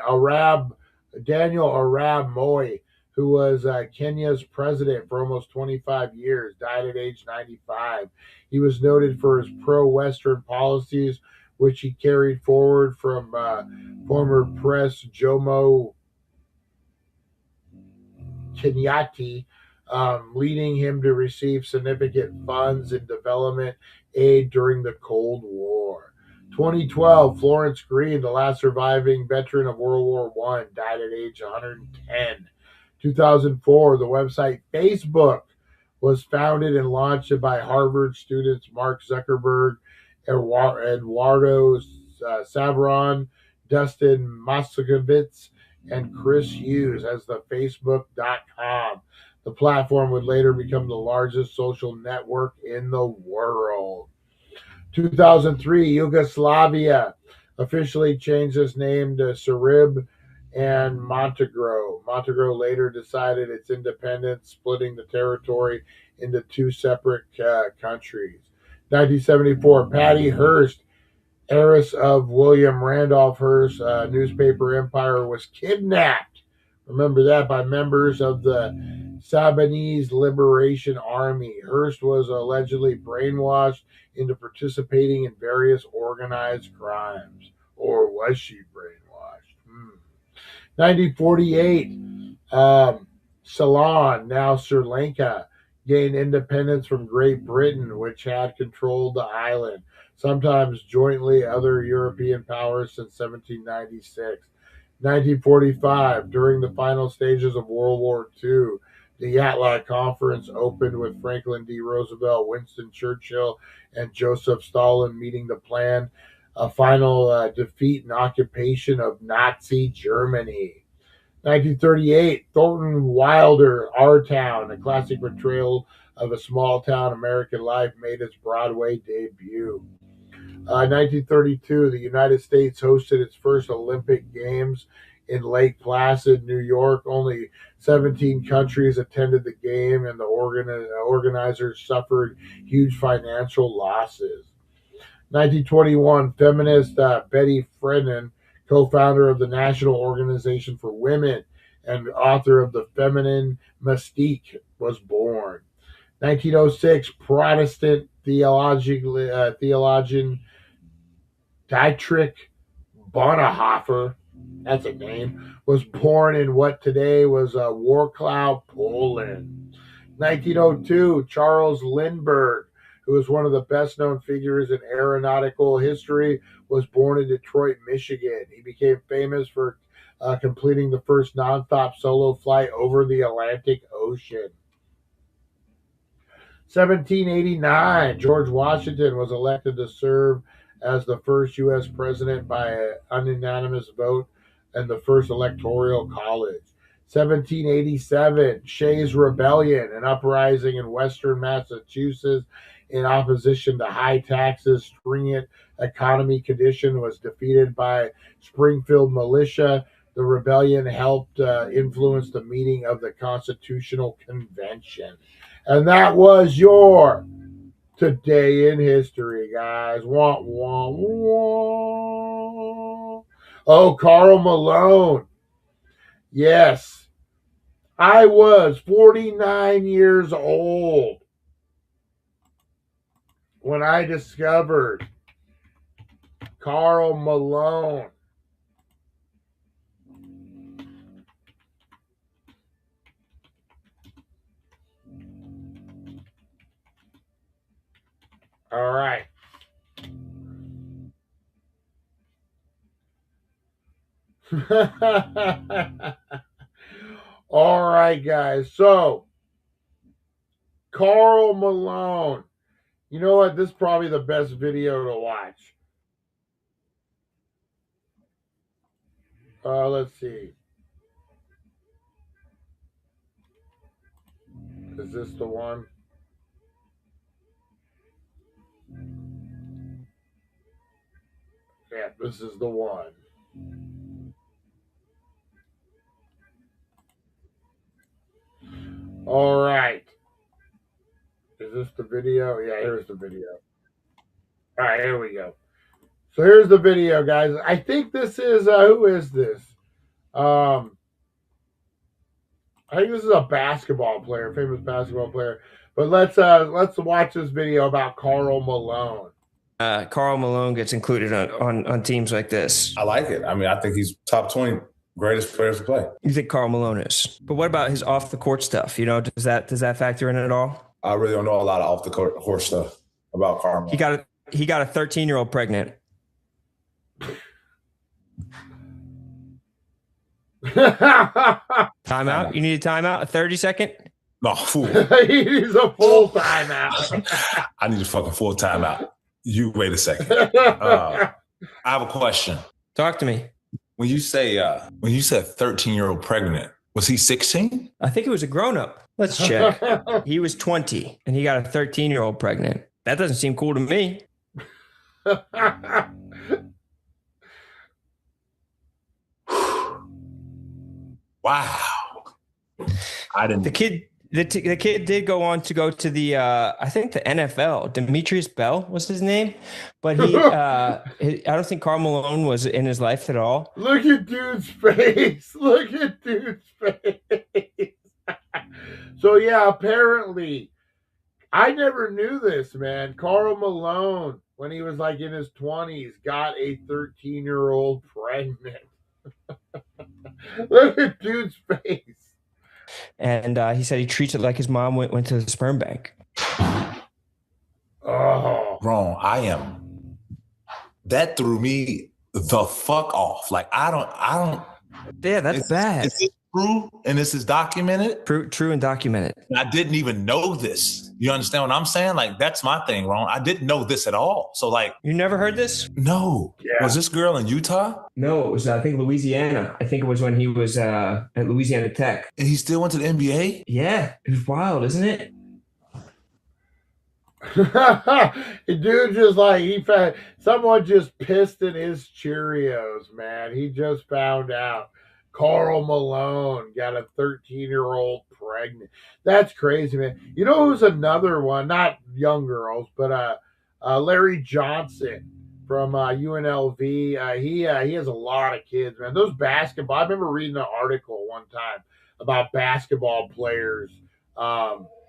Daniel Arap Moi, who was Kenya's president for almost 25 years, died at age 95. He was noted for his pro-Western policies, which he carried forward from former Press Jomo Kenyatta, leading him to receive significant funds in development aid during the Cold War. 2012, Florence Green, the last surviving veteran of World War I, died at age 110. 2004, the website Facebook was founded and launched by Harvard students Mark Zuckerberg, Eduardo Savron, Dustin Moskovitz, and Chris Hughes as the Facebook.com. The platform would later become the largest social network in the world. 2003, Yugoslavia officially changed its name to Serbia and Montenegro. Montenegro later decided its independence, splitting the territory into two separate countries. 1974, Patty Hearst, heiress of William Randolph Hearst's newspaper empire, was kidnapped. Remember that, by members of the Sudanese Liberation Army. Hearst was allegedly brainwashed into participating in various organized crimes. Or was she brainwashed? 1948, Ceylon, now Sri Lanka, gained independence from Great Britain, which had controlled the island, sometimes jointly other European powers since 1796. 1945, during the final stages of World War II, the Yatla Conference opened with Franklin D. Roosevelt, Winston Churchill, and Joseph Stalin meeting to plan a final defeat and occupation of Nazi Germany. 1938, Thornton Wilder, Our Town, a classic portrayal of a small-town American life, made its Broadway debut. 1932, the United States hosted its first Olympic Games in Lake Placid, New York. Only 17 countries attended the game, and the organizers suffered huge financial losses. 1921, feminist Betty Friedan, co-founder of the National Organization for Women and author of The Feminine Mystique, was born. 1906, Protestant theologian Dietrich Bonhoeffer, that's a name, was born in what today was Wrocław, Poland. 1902, Charles Lindbergh, who is one of the best-known figures in aeronautical history, was born in Detroit, Michigan. He became famous for completing the first non-stop solo flight over the Atlantic Ocean. 1789, George Washington was elected to serve as the first U.S. president by an unanimous vote in the first electoral college. 1787, Shays' Rebellion, an uprising in western Massachusetts in opposition to high taxes, stringent economy condition, was defeated by Springfield militia. The rebellion helped influence the meeting of the Constitutional Convention. And that was your Today in History, guys. Wah, wah, wah. Oh, Karl Malone. Yes. I was 49 years old when I discovered Karl Malone. All right. All right, guys. So, Karl Malone. You know what? This is probably the best video to watch. Let's see. Is this the one? Yeah, this is the one. All right. Is this the video? Yeah, here's the video. All right, here we go. So here's the video, guys. I think this is who is this? I think this is a basketball player, famous basketball player. But let's watch this video about Karl Malone. Karl Malone gets included on teams like this. I like it. I mean, I think he's top 20 greatest players to play. You think Karl Malone is? But what about his off the court stuff? You know, does that factor in at all? I really don't know a lot of off the court stuff about Karl Malone. He got a 13-year-old pregnant. Timeout? You need a timeout? A 30-second? No, fool. He needs a full timeout. I need a fucking full timeout. You wait a second. I have a question. Talk to me. When you said 13-year-old pregnant, was he 16? I think it was a grown-up. Let's check. He was 20, and he got a 13-year-old pregnant. That doesn't seem cool to me. Wow. I didn't. The kid did go on to go to the I think the NFL. Demetrius Bell was his name, but I don't think Karl Malone was in his life at all. Look at dude's face. Look at dude's face. So yeah, apparently, I never knew this, man. Karl Malone, when he was like in his 20s, got a 13-year-old pregnant. Look at dude's face. And he said he treats it like his mom went to the sperm bank. Oh, wrong. That threw me the fuck off. Like I don't Yeah, that's bad. Is this true? And this is documented? True and documented. I didn't even know this. You understand what I'm saying? Like, that's my thing, Ron. I didn't know this at all. So, like, you never heard this? No. Yeah. Was this girl in Utah? No, it was, I think, Louisiana. I think it was when he was at Louisiana Tech. And he still went to the NBA? Yeah. It was wild, isn't it? Dude, just like someone just pissed in his Cheerios, man. He just found out Karl Malone got a 13-year-old pregnant. That's crazy, man. You know who's another one? Not young girls, but Larry Johnson from UNLV. He has a lot of kids, man. Those basketball. I remember reading an article one time about basketball players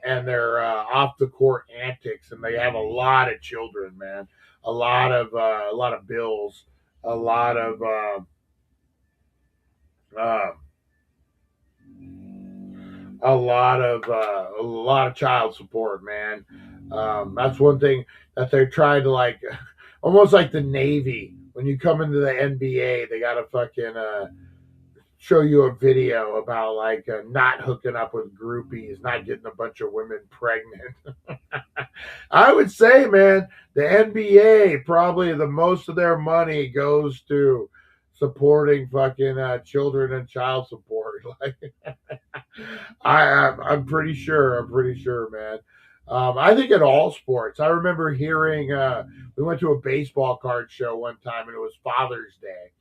and their off the court antics, and they have a lot of children, man. A lot of bills, a lot of child support, man. That's one thing that they're trying to, like, almost like the Navy. When you come into the NBA, they gotta fucking show you a video about like not hooking up with groupies, not getting a bunch of women pregnant. I would say, man, the NBA probably the most of their money goes to supporting fucking children and child support. Like, I'm pretty sure, man. I think in all sports. I remember hearing we went to a baseball card show one time, and it was Father's Day.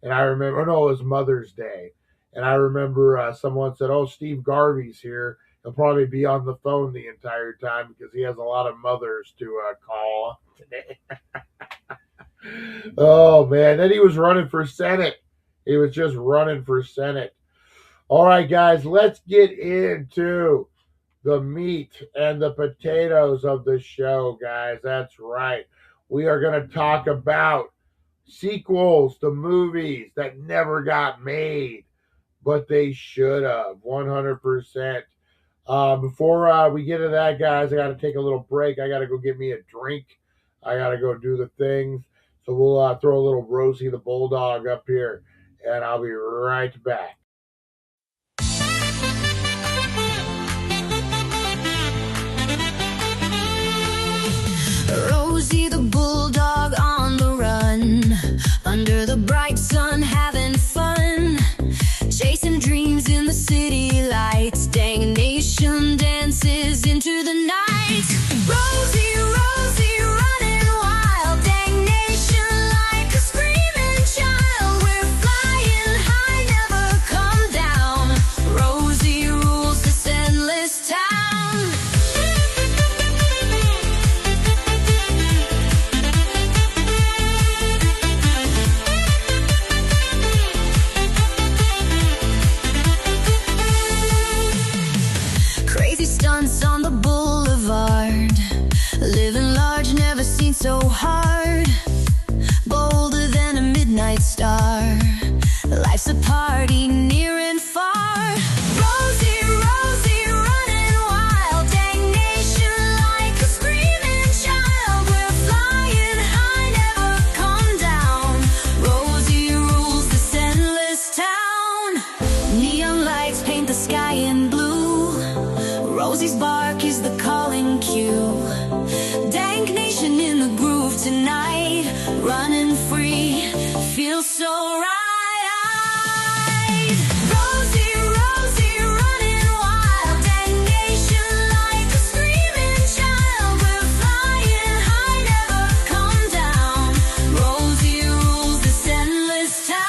And I remember, no, it was Mother's Day. And I remember someone said, "Oh, Steve Garvey's here. He'll probably be on the phone the entire time because he has a lot of mothers to call today." Oh, man. Then he was running for Senate. He was just running for Senate. All right, guys, let's get into the meat and the potatoes of the show, guys. That's right. We are going to talk about sequels to movies that never got made, but they should have, 100%. Before we get to that, guys, I got to take a little break. I got to go get me a drink. I got to go do the things. So we'll throw a little Rosie the Bulldog up here, and I'll be right back. Rosie the Bulldog on the run, under the bright sun having fun, chasing dreams in the city lights, Dank Nation dances into the night. Rosie, Rosie, running wild, Dank Nation like a screaming child. We're flying high, never come down. Rosie rules this endless town. Stunts on the boulevard, living large, never seen so hard, bolder than a midnight star, life's a party near and far. Rosie, Rosie, running wild, Dank Nation like a screaming child. We're flying high, never come down. Rosie rules this endless town. Neon lights paint the sky in blue, Rosie's bark is the calling cue. Dank Nation in the groove tonight, running free, feels so right. Rosie, Rosie, running wild, Dank Nation like a screaming child. We're flying high, never come down. Rosie rules this endless town.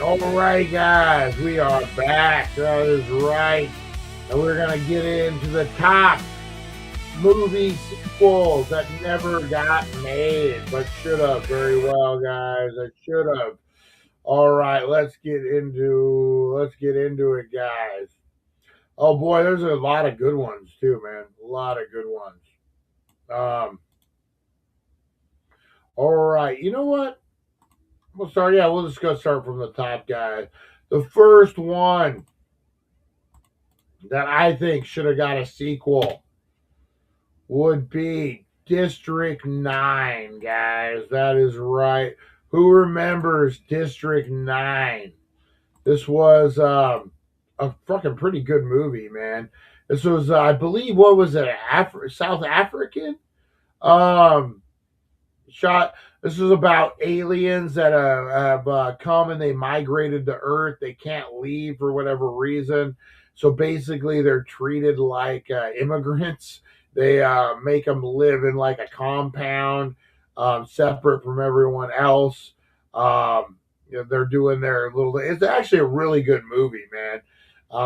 All right, guys, we are back. That is right. And we're going to get into the top movie sequels that never got made, but should have very well, guys. It should have. All right, let's get into it, guys. Oh boy, there's a lot of good ones too, man. A lot of good ones. All right, you know what? We'll start. Yeah, we'll just go start from the top, guys. The first one that I think should have got a sequel would be District 9, guys. That is right. Who remembers District 9? This was a fucking pretty good movie, man. This was, I believe, what was it? South African? Shot. This is about aliens that have come and they migrated to Earth. They can't leave for whatever reason. So basically, they're treated like immigrants. They make them live in like a compound, separate from everyone else. They're doing their little. It's actually a really good movie, man.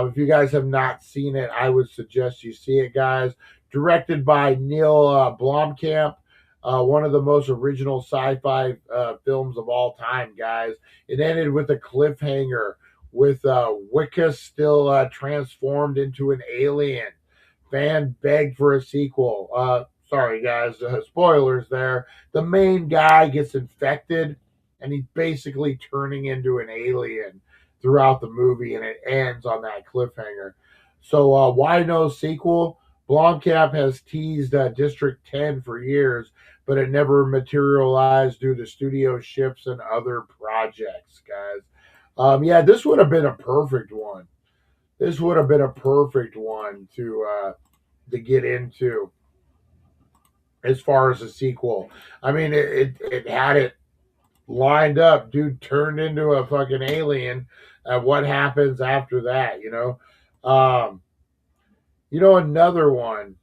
If you guys have not seen it, I would suggest you see it, guys. Directed by Neil Blomkamp. One of the most original sci-fi films of all time, guys. It ended with a cliffhanger with Wicca still transformed into an alien. Fan begged for a sequel. Sorry, guys, spoilers there. The main guy gets infected, and he's basically turning into an alien throughout the movie, and it ends on that cliffhanger. So why no sequel? Blomkamp has teased District 10 for years, but it never materialized due to studio shifts and other projects, guys. Yeah, this would have been a perfect one. This would have been a perfect one to get into as far as a sequel. I mean, it had it lined up. Dude turned into a fucking alien. What happens after that, you know? Another one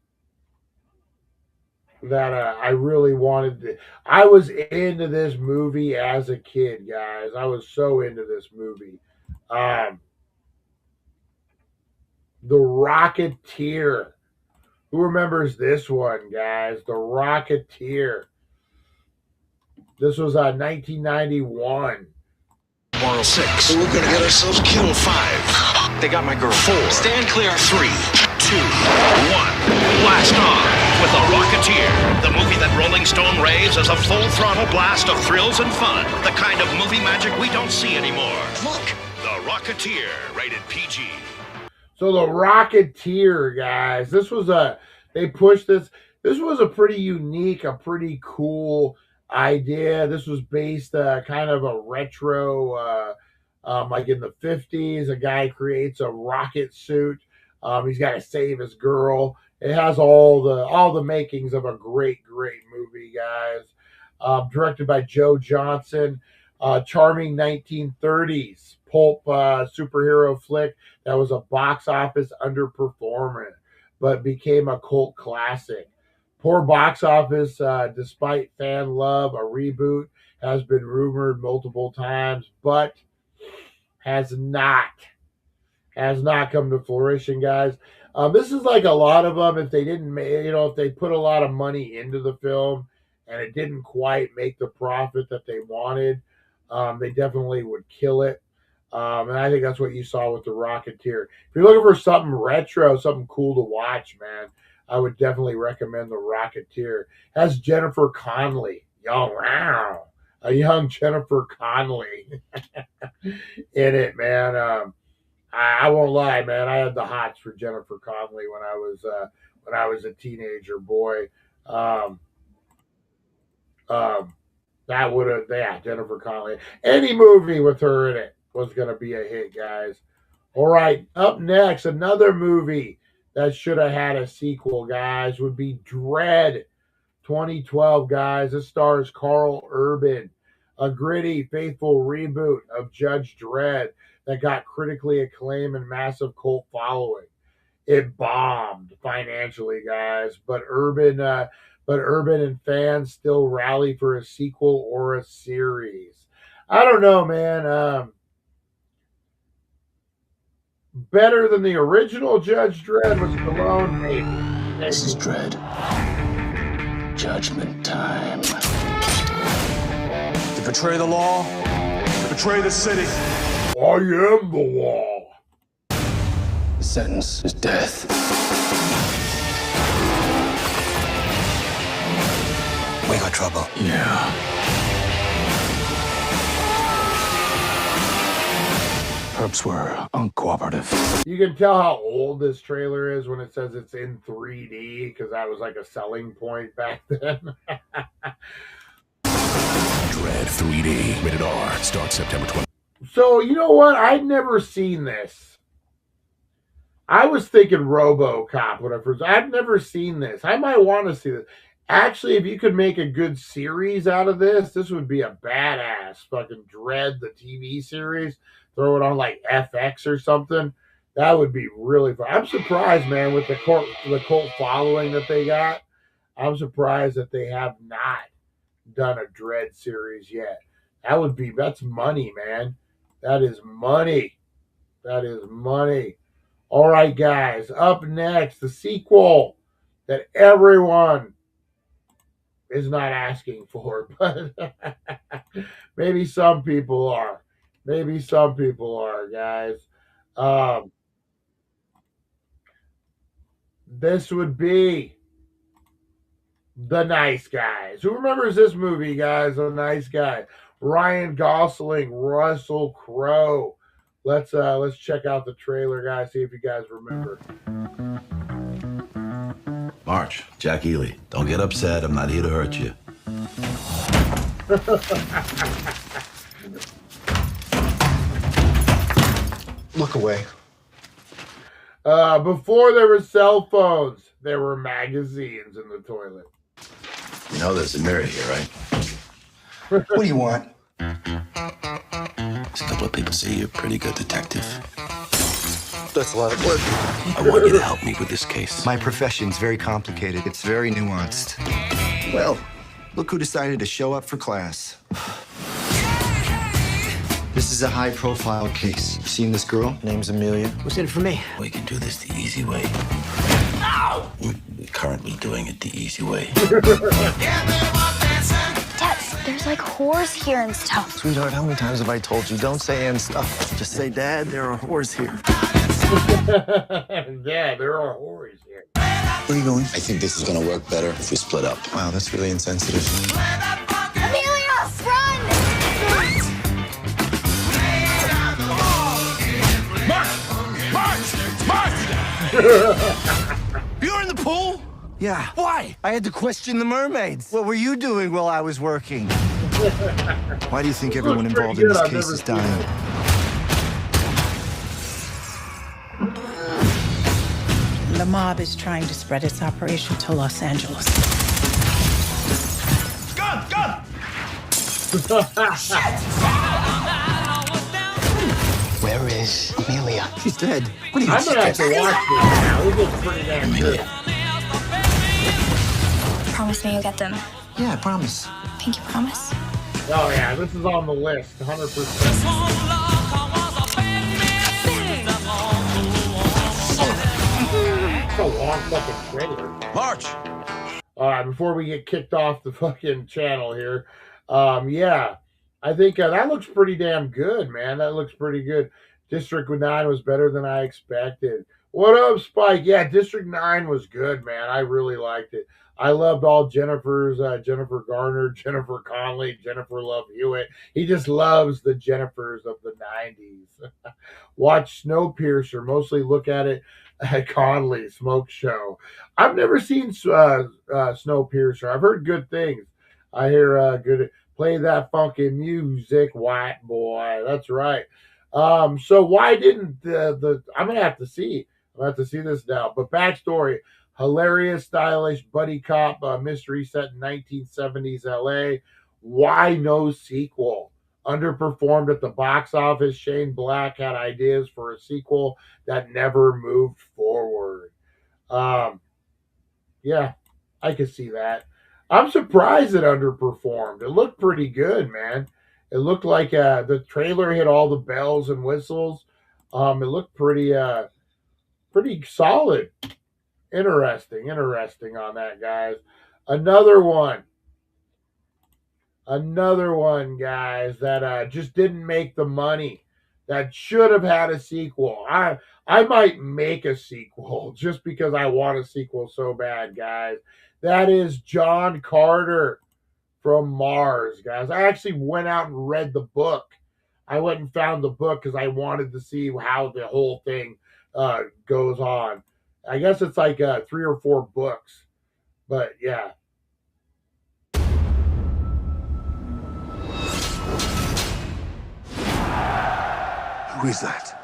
that I really wanted to. I was into this movie as a kid, guys. I was so into this movie. The Rocketeer. Who remembers this one, guys? The Rocketeer. This was 1991. Moral 6. We're gonna get ourselves killed. 5. They got my girl. 4. Stand clear. 3, 2, 1. Blast off with The Rocketeer, the movie that Rolling Stone raves as a full-throttle blast of thrills and fun. The kind of movie magic we don't see anymore. Look, The Rocketeer, rated PG. So The Rocketeer, guys. This was they pushed this. This was a pretty unique, a pretty cool idea. This was based kind of a retro, like in the 50s. A guy creates a rocket suit. He's got to save his girl. It has all the makings of a great movie, guys. Directed by Joe Johnson. Charming 1930s pulp superhero flick that was a box office underperformer, but became a cult classic. Poor box office, despite fan love. A reboot has been rumored multiple times, but has not come to fruition, guys. This is like a lot of them. If they didn't, if they put a lot of money into the film and it didn't quite make the profit that they wanted, they definitely would kill it. And I think that's what you saw with The Rocketeer. If you're looking for something retro, something cool to watch, man, I would definitely recommend The Rocketeer. It has Jennifer Connelly, a young Jennifer Connelly in it, man. I won't lie, man. I had the hots for Jennifer Connelly when I was a teenager boy. That would have, Jennifer Connelly. Any movie with her in it was going to be a hit, guys. All right, up next, another movie that should have had a sequel, guys, would be Dredd 2012, guys. This stars Carl Urban, a gritty, faithful reboot of Judge Dredd that got critically acclaimed and massive cult following. It bombed financially, guys, but Urban and fans still rally for a sequel or a series. I don't know, man. Better than the original Judge Dredd was Stallone, maybe. This is Dredd. Judgment time. To betray the law, to betray the city. I am the law. The sentence is death. We got trouble. Yeah. Perps were uncooperative. You can tell how old this trailer is when it says it's in 3D, because that was like a selling point back then. Dread 3D, rated R, starts September 20th. So, you know what? I'd never seen this. I was thinking RoboCop when I first. I've never seen this. I might want to see this. Actually, if you could make a good series out of this, this would be a badass fucking Dread, the TV series. Throw it on like FX or something. That would be really fun. I'm surprised, man, with the cult following that they got. I'm surprised that they have not done a Dread series yet. That's money, man. That is money. That is money. All right, guys. Up next, the sequel that everyone is not asking for, but maybe some people are. Maybe some people are, guys. This would be The Nice Guys. Who remembers this movie, guys? The Nice Guy. Ryan Gosling, Russell Crowe. Let's check out the trailer, guys. See if you guys remember. March, Jack Ely. Don't get upset. I'm not here to hurt you. Look away. Before there were cell phones, there were magazines in the toilet. You know there's a mirror here, right? What do you want? There's a couple of people say you're a pretty good detective. That's a lot of work. I want you to help me with this case. My profession's very complicated. It's very nuanced. Well, look who decided to show up for class. This is a high-profile case. You seen this girl? Name's Amelia. What's in it for me? We can do this the easy way. Ow! We're currently doing it the easy way. Dad, there's like whores here and stuff. Sweetheart, how many times have I told you don't say and stuff? Just say, Dad, there are whores here. Yeah, there are whores here. Where are you going? I think this is gonna work better if we split up. Wow, that's really insensitive. Amelia, run! You're in the pool? Yeah. Why? I had to question the mermaids. What were you doing while I was working? Why do you think everyone involved in this case is dying? The mob is trying to spread its operation to Los Angeles. Gun! Gun! Where is Amelia? She's dead. What are you I'm gonna have to watch this now. This is pretty damn good. Promise me you'll get them. Yeah, I promise. Pinky promise. Oh yeah, this is on the list, 100%. It's a long fucking trailer. March! Alright, before we get kicked off the fucking channel here, yeah, I think that looks pretty damn good, man. That looks pretty good. District 9 was better than I expected. What up, Spike? Yeah, District 9 was good, man. I really liked it. I loved all Jennifer's, Jennifer Garner, Jennifer Connelly, Jennifer Love Hewitt. He just loves the Jennifers of the 90s. Watch Snowpiercer. Mostly look at it at Connelly Smoke Show. I've never seen Snowpiercer. I've heard good things. I hear good. Play that funky music, white boy. That's right. So why didn't I'm gonna have to see. I'm gonna have to see this now. But backstory: hilarious, stylish buddy cop mystery set in 1970s LA. Why no sequel? Underperformed at the box office. Shane Black had ideas for a sequel that never moved forward. Yeah, I could see that. I'm surprised it underperformed. It looked pretty good, man. It looked like the trailer hit all the bells and whistles. It looked pretty solid. Interesting on that, guys. Another one Another one, guys, that just didn't make the money. That should have had a sequel. I might make a sequel just because I want a sequel so bad, guys. That is John Carter from Mars, guys. I actually went out and read the book. I went and found the book because I wanted to see how the whole thing goes on. I guess it's like 3 or 4 books. But yeah. Who is that?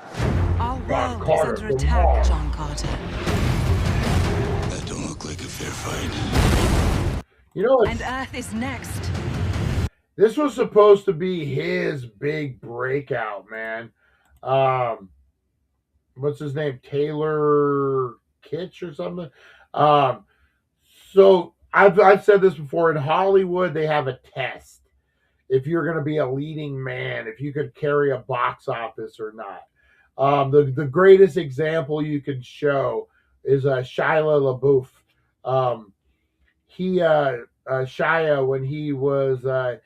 Our John world Carter is under from attack, Mars. John Carter. That don't look like a fair fight. You know, And Earth is next. this was supposed to be his big breakout, man. What's his name? Taylor Kitsch or something? So I've said this before. In Hollywood, they have a test. If you're going to be a leading man, if you could carry a box office or not. The greatest example you can show is Shia LaBeouf. Shia, when he was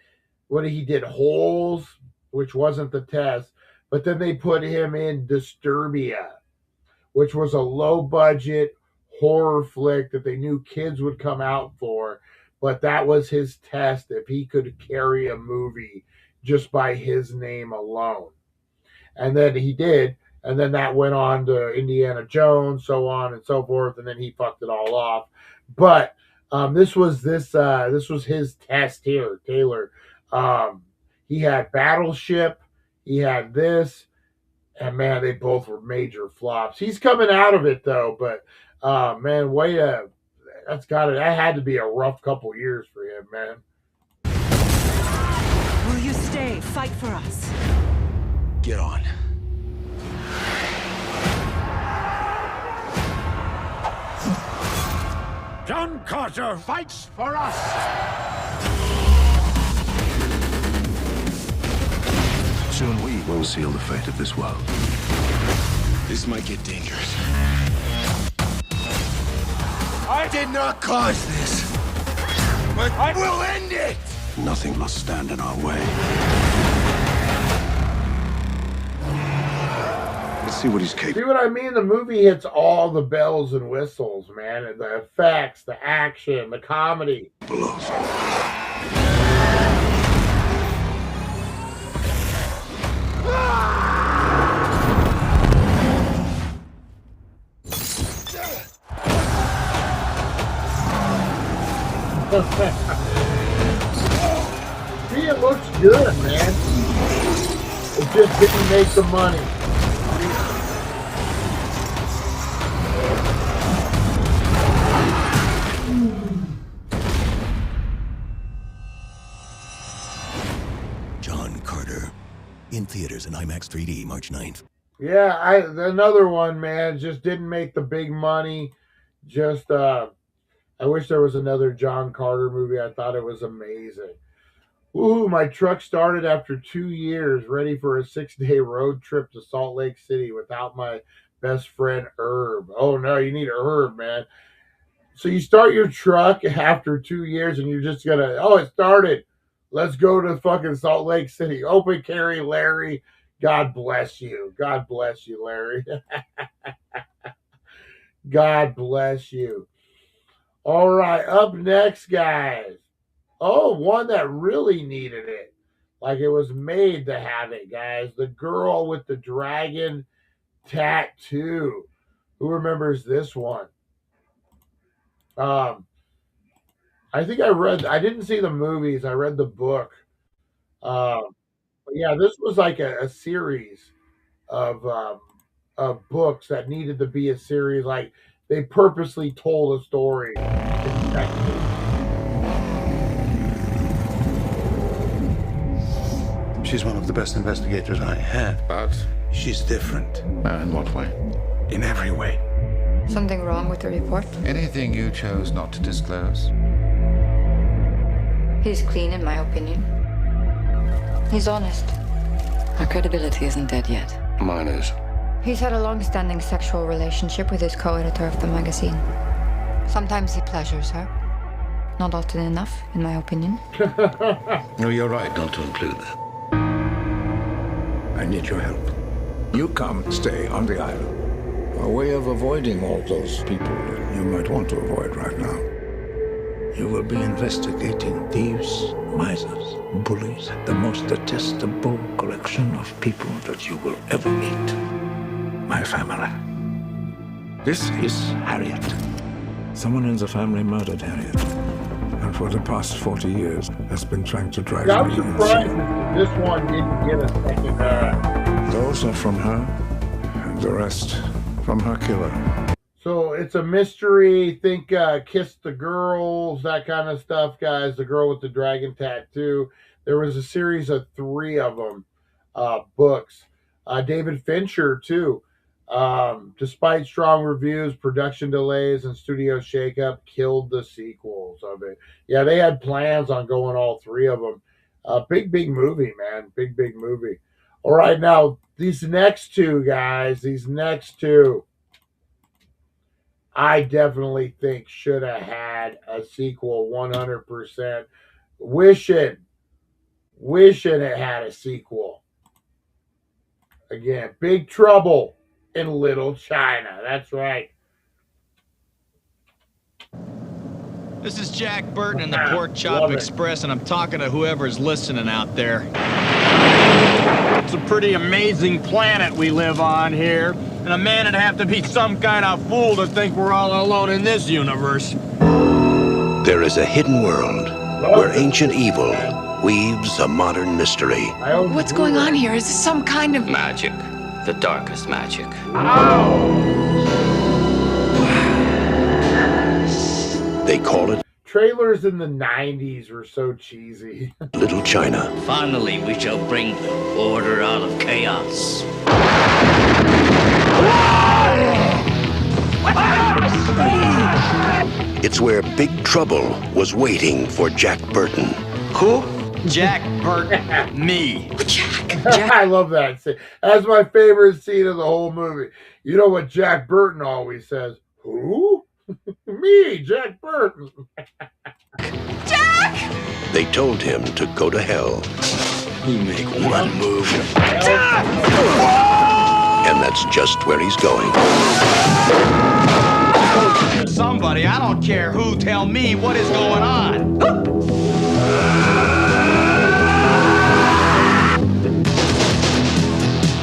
when he did Holes, which wasn't the test, but then they put him in Disturbia, which was a low budget horror flick that they knew kids would come out for. But that was his test, if he could carry a movie just by his name alone. And then he did. And then that went on to Indiana Jones, so on and so forth. And then he fucked it all off. But this was his test here, Taylor. He had Battleship. He had this. And, man, they both were major flops. He's coming out of it, though. But, man, that had to be a rough couple years for him, man. Will you stay? Fight for us. Get on. John Carter fights for us. Soon we will seal the fate of this world. This might get dangerous. I did not cause this, but I will end it! Nothing must stand in our way. Let's see what he's capable See what I mean? The movie hits all the bells and whistles, man. And the effects, the action, the comedy. of. See, it looks good, man. It just didn't make the money. John Carter. In theaters and IMAX 3D March 9th. Yeah, another one, man, just didn't make the big money. Just I wish there was another John Carter movie. I thought it was amazing. Ooh, my truck started after 2 years, ready for a 6-day road trip to Salt Lake City without my best friend Herb. Oh no, you need Herb, man. So you start your truck after 2 years and you're just gonna, oh, it started. Let's go to fucking Salt Lake City. Open carry, Larry. God bless you. God bless you, Larry. God bless you. All right, up next, guys. Oh, one that really needed it. Like it was made to have it, guys. The girl with the dragon tattoo. Who remembers this one? I think I didn't see the movies. I read the book. But yeah, this was like a series of books that needed to be a series. Like they purposely told a story. She's one of the best investigators I had, but she's different. In what way? In every way. Something wrong with the report? Anything you chose not to disclose? He's clean, in my opinion. He's honest. Our credibility isn't dead yet. Mine is. He's had a long-standing sexual relationship with his co-editor of the magazine. Sometimes he pleasures her. Not often enough, in my opinion. No, you're right not to include that. I need your help. You come stay on the island. A way of avoiding all those people you might want to avoid right now. You will be investigating thieves, misers, bullies, the most detestable collection of people that you will ever meet. My family. This is Harriet. Someone in the family murdered Harriet. And for the past 40 years has been trying to drive I'm me surprised insane. that this one didn't get a second. Those are from her, and the rest from her killer. So it's a mystery. Think Kiss the Girls, that kind of stuff, guys. The Girl with the Dragon Tattoo. There was a series of 3 of them, books. David Fincher, too. Despite strong reviews, production delays, and studio shakeup, killed the sequels of it. Yeah, they had plans on going all 3 of them. Big movie, man. Big movie. All right, now, these next 2, guys, I definitely think should have had a sequel 100%. Wishing it had a sequel. Again, Big Trouble in Little China. That's right. This is Jack Burton in the Pork Chop Express, and I'm talking to whoever's listening out there. It's a pretty amazing planet we live on here, and a man would have to be some kind of fool to think we're all alone in this universe. There is a hidden world where ancient evil weaves a modern mystery. What's going on here? Is this some kind of magic? The darkest magic. They call it Trailers in the 90s were so cheesy. Little China. Finally, we shall bring order out of chaos. It's where Big Trouble was waiting for Jack Burton. Who? Jack Burton. Me. I love that scene. That's my favorite scene of the whole movie. You know what Jack Burton always says? Who? Me, Jack Burton. Jack! They told him to go to hell. You make one move. And that's just where he's going. Somebody, I don't care who, tell me what is going on.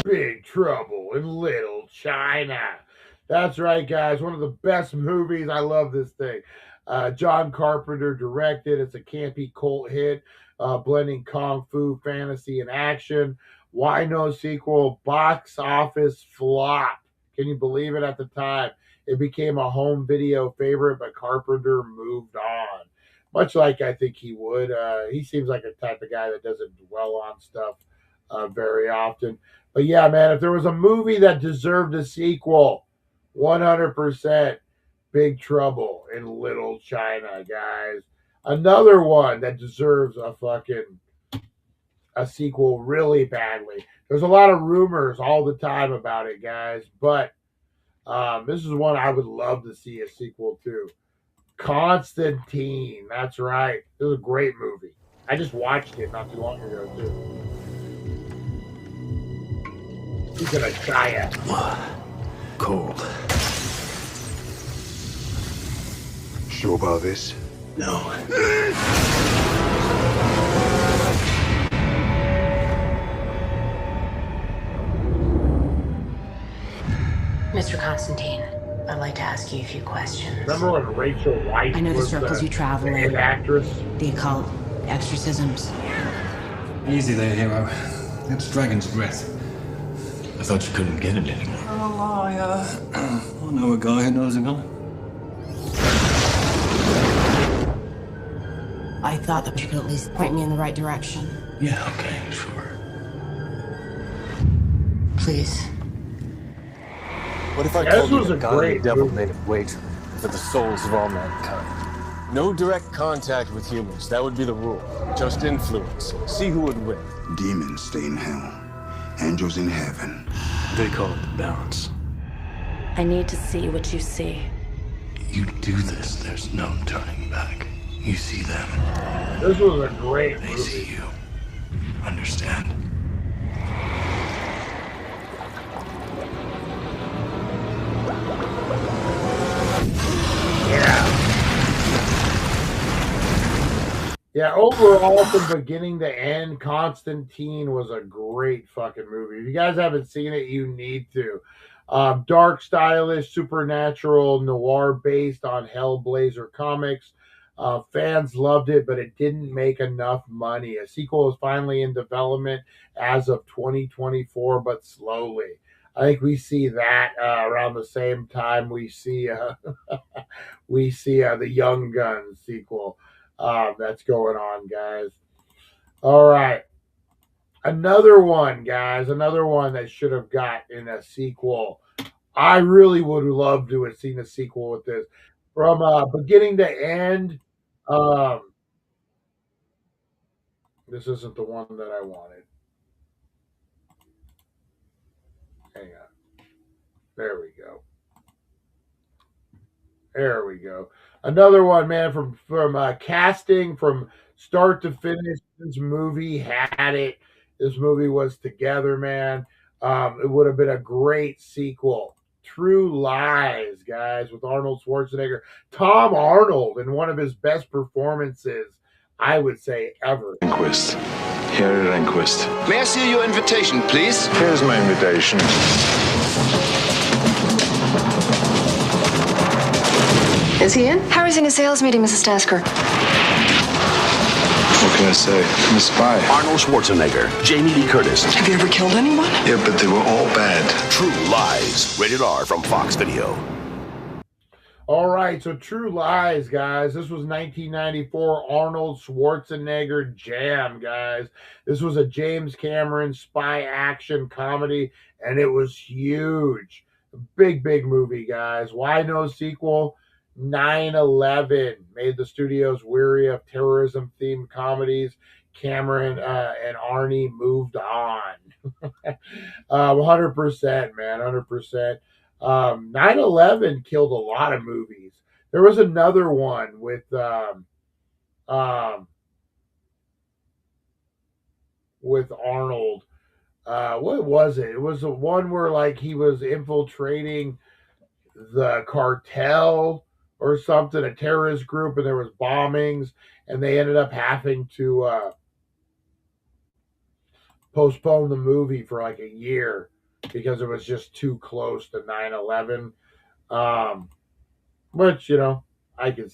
Big Trouble in Little China. That's right, guys. One of the best movies. I love this thing. John Carpenter directed. It's a campy cult hit, blending kung fu, fantasy, and action. Why no sequel? Box office flop. Can you believe it? At the time, it became a home video favorite, but Carpenter moved on. Much like I think he would. He seems like a type of guy that doesn't dwell on stuff very often. But yeah, man, if there was a movie that deserved a sequel, 100% Big Trouble in Little China, guys. Another one that deserves a sequel really badly. There's a lot of rumors all the time about it, guys, but this is one I would love to see a sequel to. Constantine. That's right. It was a great movie. I just watched it not too long ago, too. He's gonna try it. Cold. Sure about this? No. Mr. Constantine, I'd like to ask you a few questions. Remember when Rachel Weisz I know the was circles you travel in. an actress? The occult, exorcisms. Easy there, hero. That's dragon's breath. I thought you couldn't get it anymore. Oh, I know a guy who knows a guy. I thought that you could at least point me in the right direction. Yeah, okay, sure. Please. What if I told you that God and the devil made a wager for the souls of all mankind? No direct contact with humans, that would be the rule. Just influence. See who would win. Demons stay in hell. Angels in heaven. They call it the balance. I need to see what you see. You do this, there's no turning back. You see them. This was a great movie. They see you. Understand? Yeah, overall, from beginning to end, Constantine was a great fucking movie. If you guys haven't seen it, you need to. Dark, stylish, supernatural, noir based on Hellblazer comics. Fans loved it, but it didn't make enough money. A sequel is finally in development as of 2024, but slowly. I think we see that around the same time we see the Young Guns sequel. That's going on, guys. All right. Another one, guys. Another one that should have gotten a sequel. I really would have loved to have seen a sequel with this. From beginning to end, this isn't the one that I wanted. Hang on. There we go. There we go. Another one, man, from casting from start to finish. This movie had it. This movie was together, man. It would have been a great sequel. True Lies, guys, with Arnold Schwarzenegger. Tom Arnold in one of his best performances, I would say, ever. Rehnquist. Harry Rehnquist. May I see your invitation, please? Here's my invitation. Is he in? Harry's in a sales meeting, Mrs. Tasker. What can I say? I'm a spy. Arnold Schwarzenegger, Jamie Lee Curtis. Have you ever killed anyone? Yeah, but they were all bad. True Lies. Rated R from Fox Video. All right, so True Lies, guys. This was 1994 Arnold Schwarzenegger jam, guys. This was a James Cameron spy action comedy, and it was huge. Big, big movie, guys. Why no sequel? 9/11 made the studios weary of terrorism-themed comedies. Cameron and Arnie moved on. 100%, man, 100%. 9/11 killed a lot of movies. There was another one with Arnold. What was it? It was the one where like he was infiltrating the cartel or something, a terrorist group, and there was bombings, and they ended up having to postpone the movie for like a year because it was just too close to 9/11. Which, you know, I could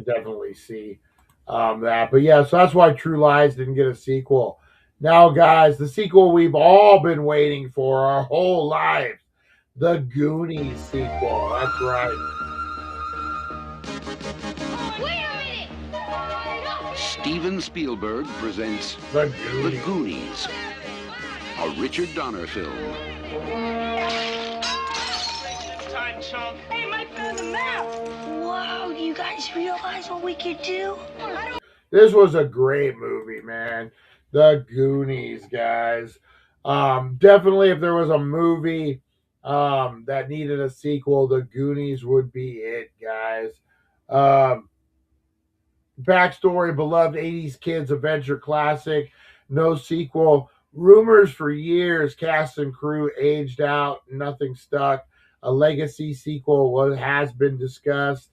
definitely see that. But yeah, so that's why True Lies didn't get a sequel. Now, guys, the sequel we've all been waiting for our whole lives, the Goonies sequel. That's right. Steven Spielberg presents The Goonies, a Richard Donner film. Time, chunk. Hey, my found the map! Whoa, do you guys realize what we could do? This was a great movie, man. The Goonies, guys. Definitely, if there was a movie that needed a sequel, The Goonies would be it, guys. Backstory, beloved 80s kids adventure classic. No sequel. Rumors for years, cast and crew aged out. Nothing stuck. A legacy sequel has been discussed.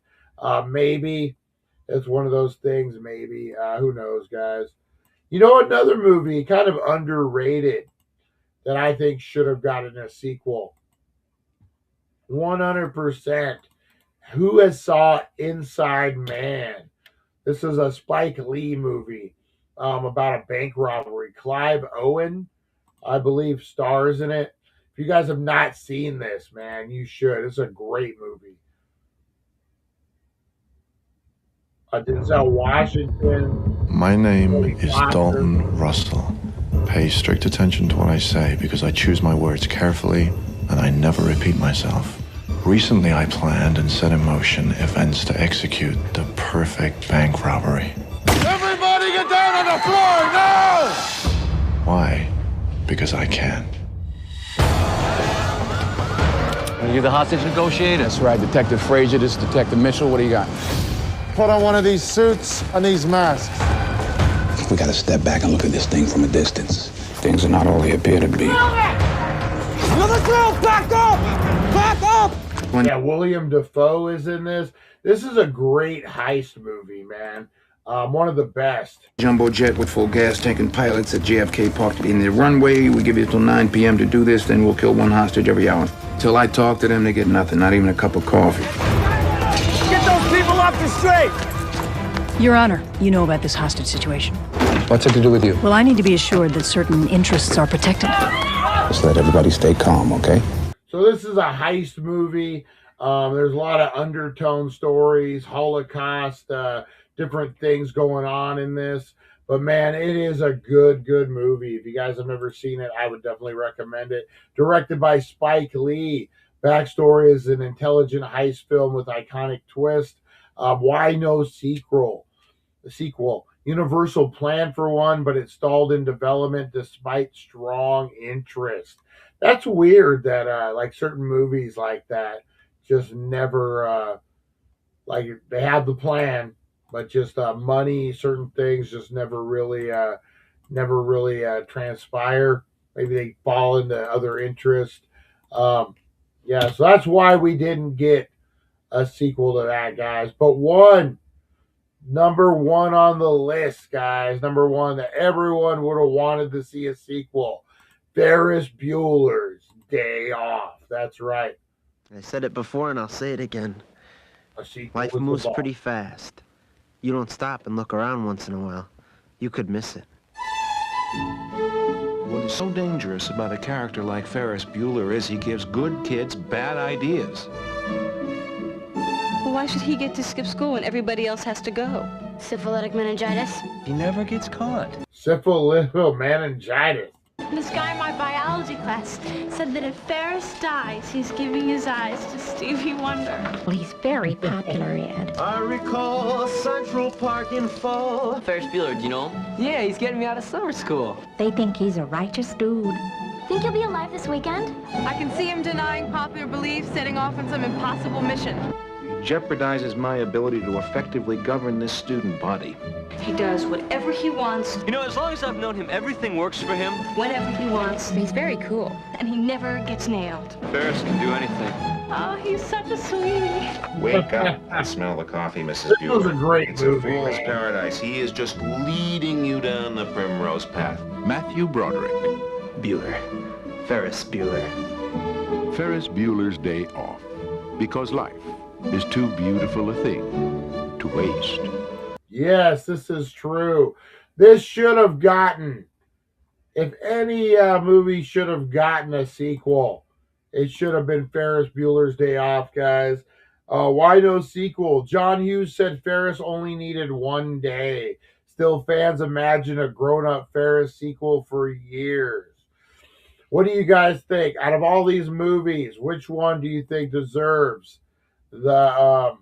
Maybe. It's one of those things, maybe. Who knows, guys. You know, another movie kind of underrated that I think should have gotten a sequel. 100%. Who has saw Inside Man? This is a Spike Lee movie about a bank robbery. Clive Owen, I believe, stars in it. If you guys have not seen this, man, you should. It's a great movie. Denzel Washington. My name is Dalton Russell. Pay strict attention to what I say because I choose my words carefully and I never repeat myself. Recently, I planned and set in motion events to execute the perfect bank robbery. Everybody get down on the floor now! Why? Because I can. Are you the hostage negotiator? That's right, Detective Frazier. This is Detective Mitchell. What do you got? put on one of these suits and these masks. We gotta step back and look at this thing from a distance. Things are not all they appear to be. Back up! Back up! Yeah, William Dafoe is in this. This is a great heist movie, man. One of the best. Jumbo jet with full gas tank and pilots at JFK parked in the runway. We give you till 9 p.m. to do this, then we'll kill one hostage every hour. Till I talk to them, they get nothing, not even a cup of coffee. Get those people off the street! Your Honor, you know about this hostage situation. What's it to do with you? Well, I need to be assured that certain interests are protected. Just let everybody stay calm, okay? So this is a heist movie. There's a lot of undertone stories, Holocaust, different things going on in this. But man, it is a good movie. If you guys have never seen it, I would definitely recommend it. Directed by Spike Lee. Backstory is an intelligent heist film with iconic twist. Why no sequel? The sequel. Universal planned for one, but it stalled in development despite strong interest. That's weird that like certain movies like that just never like they have the plan, but just money, certain things just never really transpire. Maybe they fall into other interests. Yeah, so that's why we didn't get a sequel to that, guys. But number one on the list, guys. Number one that everyone would have wanted to see a sequel. Ferris Bueller's Day Off. That's right. I said it before and I'll say it again. Life with moves the ball. pretty fast. You don't stop and look around once in a while. You could miss it. What is so dangerous about a character like Ferris Bueller is he gives good kids bad ideas. Well, why should he get to skip school when everybody else has to go? Syphilitic meningitis. He never gets caught. Syphilitic meningitis. This guy in my biology class said that if Ferris dies, he's giving his eyes to Stevie Wonder. Well, he's very popular, Ed. I recall Central Park in fall. Ferris Bueller, do you know him? Yeah, he's getting me out of summer school. They think he's a righteous dude. Think he'll be alive this weekend? I can see him denying popular belief, setting off on some impossible mission. Jeopardizes my ability to effectively govern this student body. He does whatever he wants, You know, as long as I've known him, everything works for him. whenever he wants, He's very cool. and he never gets nailed. Ferris can do anything. Oh, he's such a sweetie. Wake up and smell the coffee, Mrs. This was a great It's movie, a fool's man. paradise. He is just leading you down the primrose path. Matthew Broderick. Bueller. Ferris Bueller. Ferris Bueller's Day Off. Because life is too beautiful a thing to waste. Yes, this is true. This should have gotten, if any movie should have gotten a sequel, it should have been Ferris Bueller's Day Off, guys. Why no sequel? John Hughes said Ferris only needed one day. Still, fans imagine a grown-up Ferris sequel for years. What do you guys think? Out of all these movies, which one do you think deserves the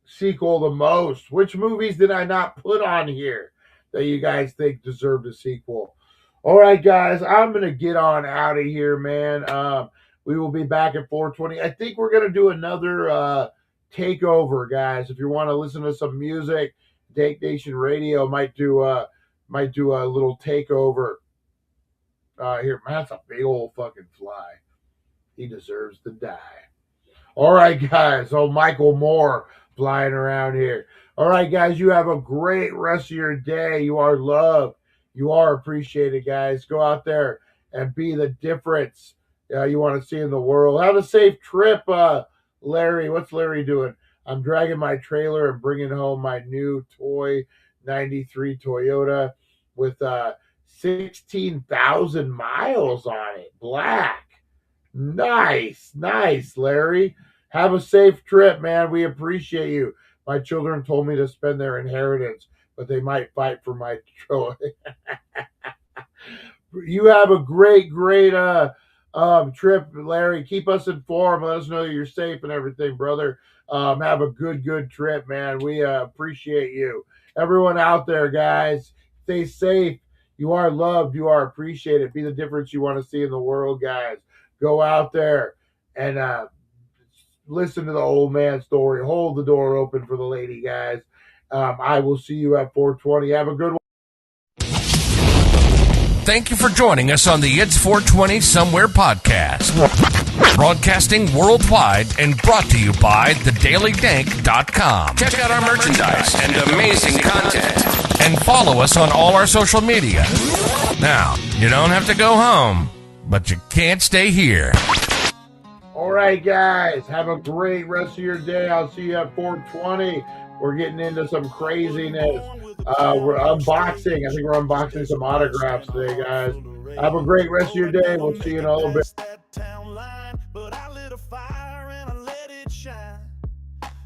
sequel the most? Which movies did I not put on here that you guys think deserved a sequel? All right, guys, I'm going to get on out of here, man. We will be back at 4:20. I think we're going to do another takeover, guys. If you want to listen to some music, Dank Nation Radio might do a little takeover. Here, man, that's a big old fucking fly. He deserves to die. All right, guys. Oh, Michael Moore flying around here. All right, guys, you have a great rest of your day. You are loved. You are appreciated, guys. Go out there and be the difference you want to see in the world. Have a safe trip, Larry. What's Larry doing? I'm dragging my trailer and bringing home my new toy 93 Toyota with 16,000 miles on it. Black. Nice, Larry. Have a safe trip, man. We appreciate you. My children told me to spend their inheritance, but they might fight for my toy. You have a great trip, Larry. Keep us informed. Let us know that you're safe and everything, brother. Have a good trip, man. We appreciate you. Everyone out there, guys, stay safe. You are loved. You are appreciated. Be the difference you want to see in the world, guys. Go out there and listen to the old man story. Hold the door open for the lady, guys. I will see you at 420. Have a good one. Thank you for joining us on the It's 420 Somewhere podcast. Broadcasting worldwide and brought to you by TheDailyDank.com. Check out our merchandise and amazing content. And follow us on all our social media. Now, you don't have to go home, but you can't stay here. All right, guys. Have a great rest of your day. I'll see you at 420. We're getting into some craziness. We're unboxing. I think we're unboxing some autographs today, guys. Have a great rest of your day. We'll see you in a little bit. But I lit a fire and I let it shine.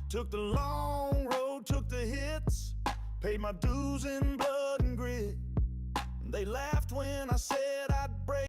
Took the long road, took the hits, paid my dues in blood and grit. They laughed when I said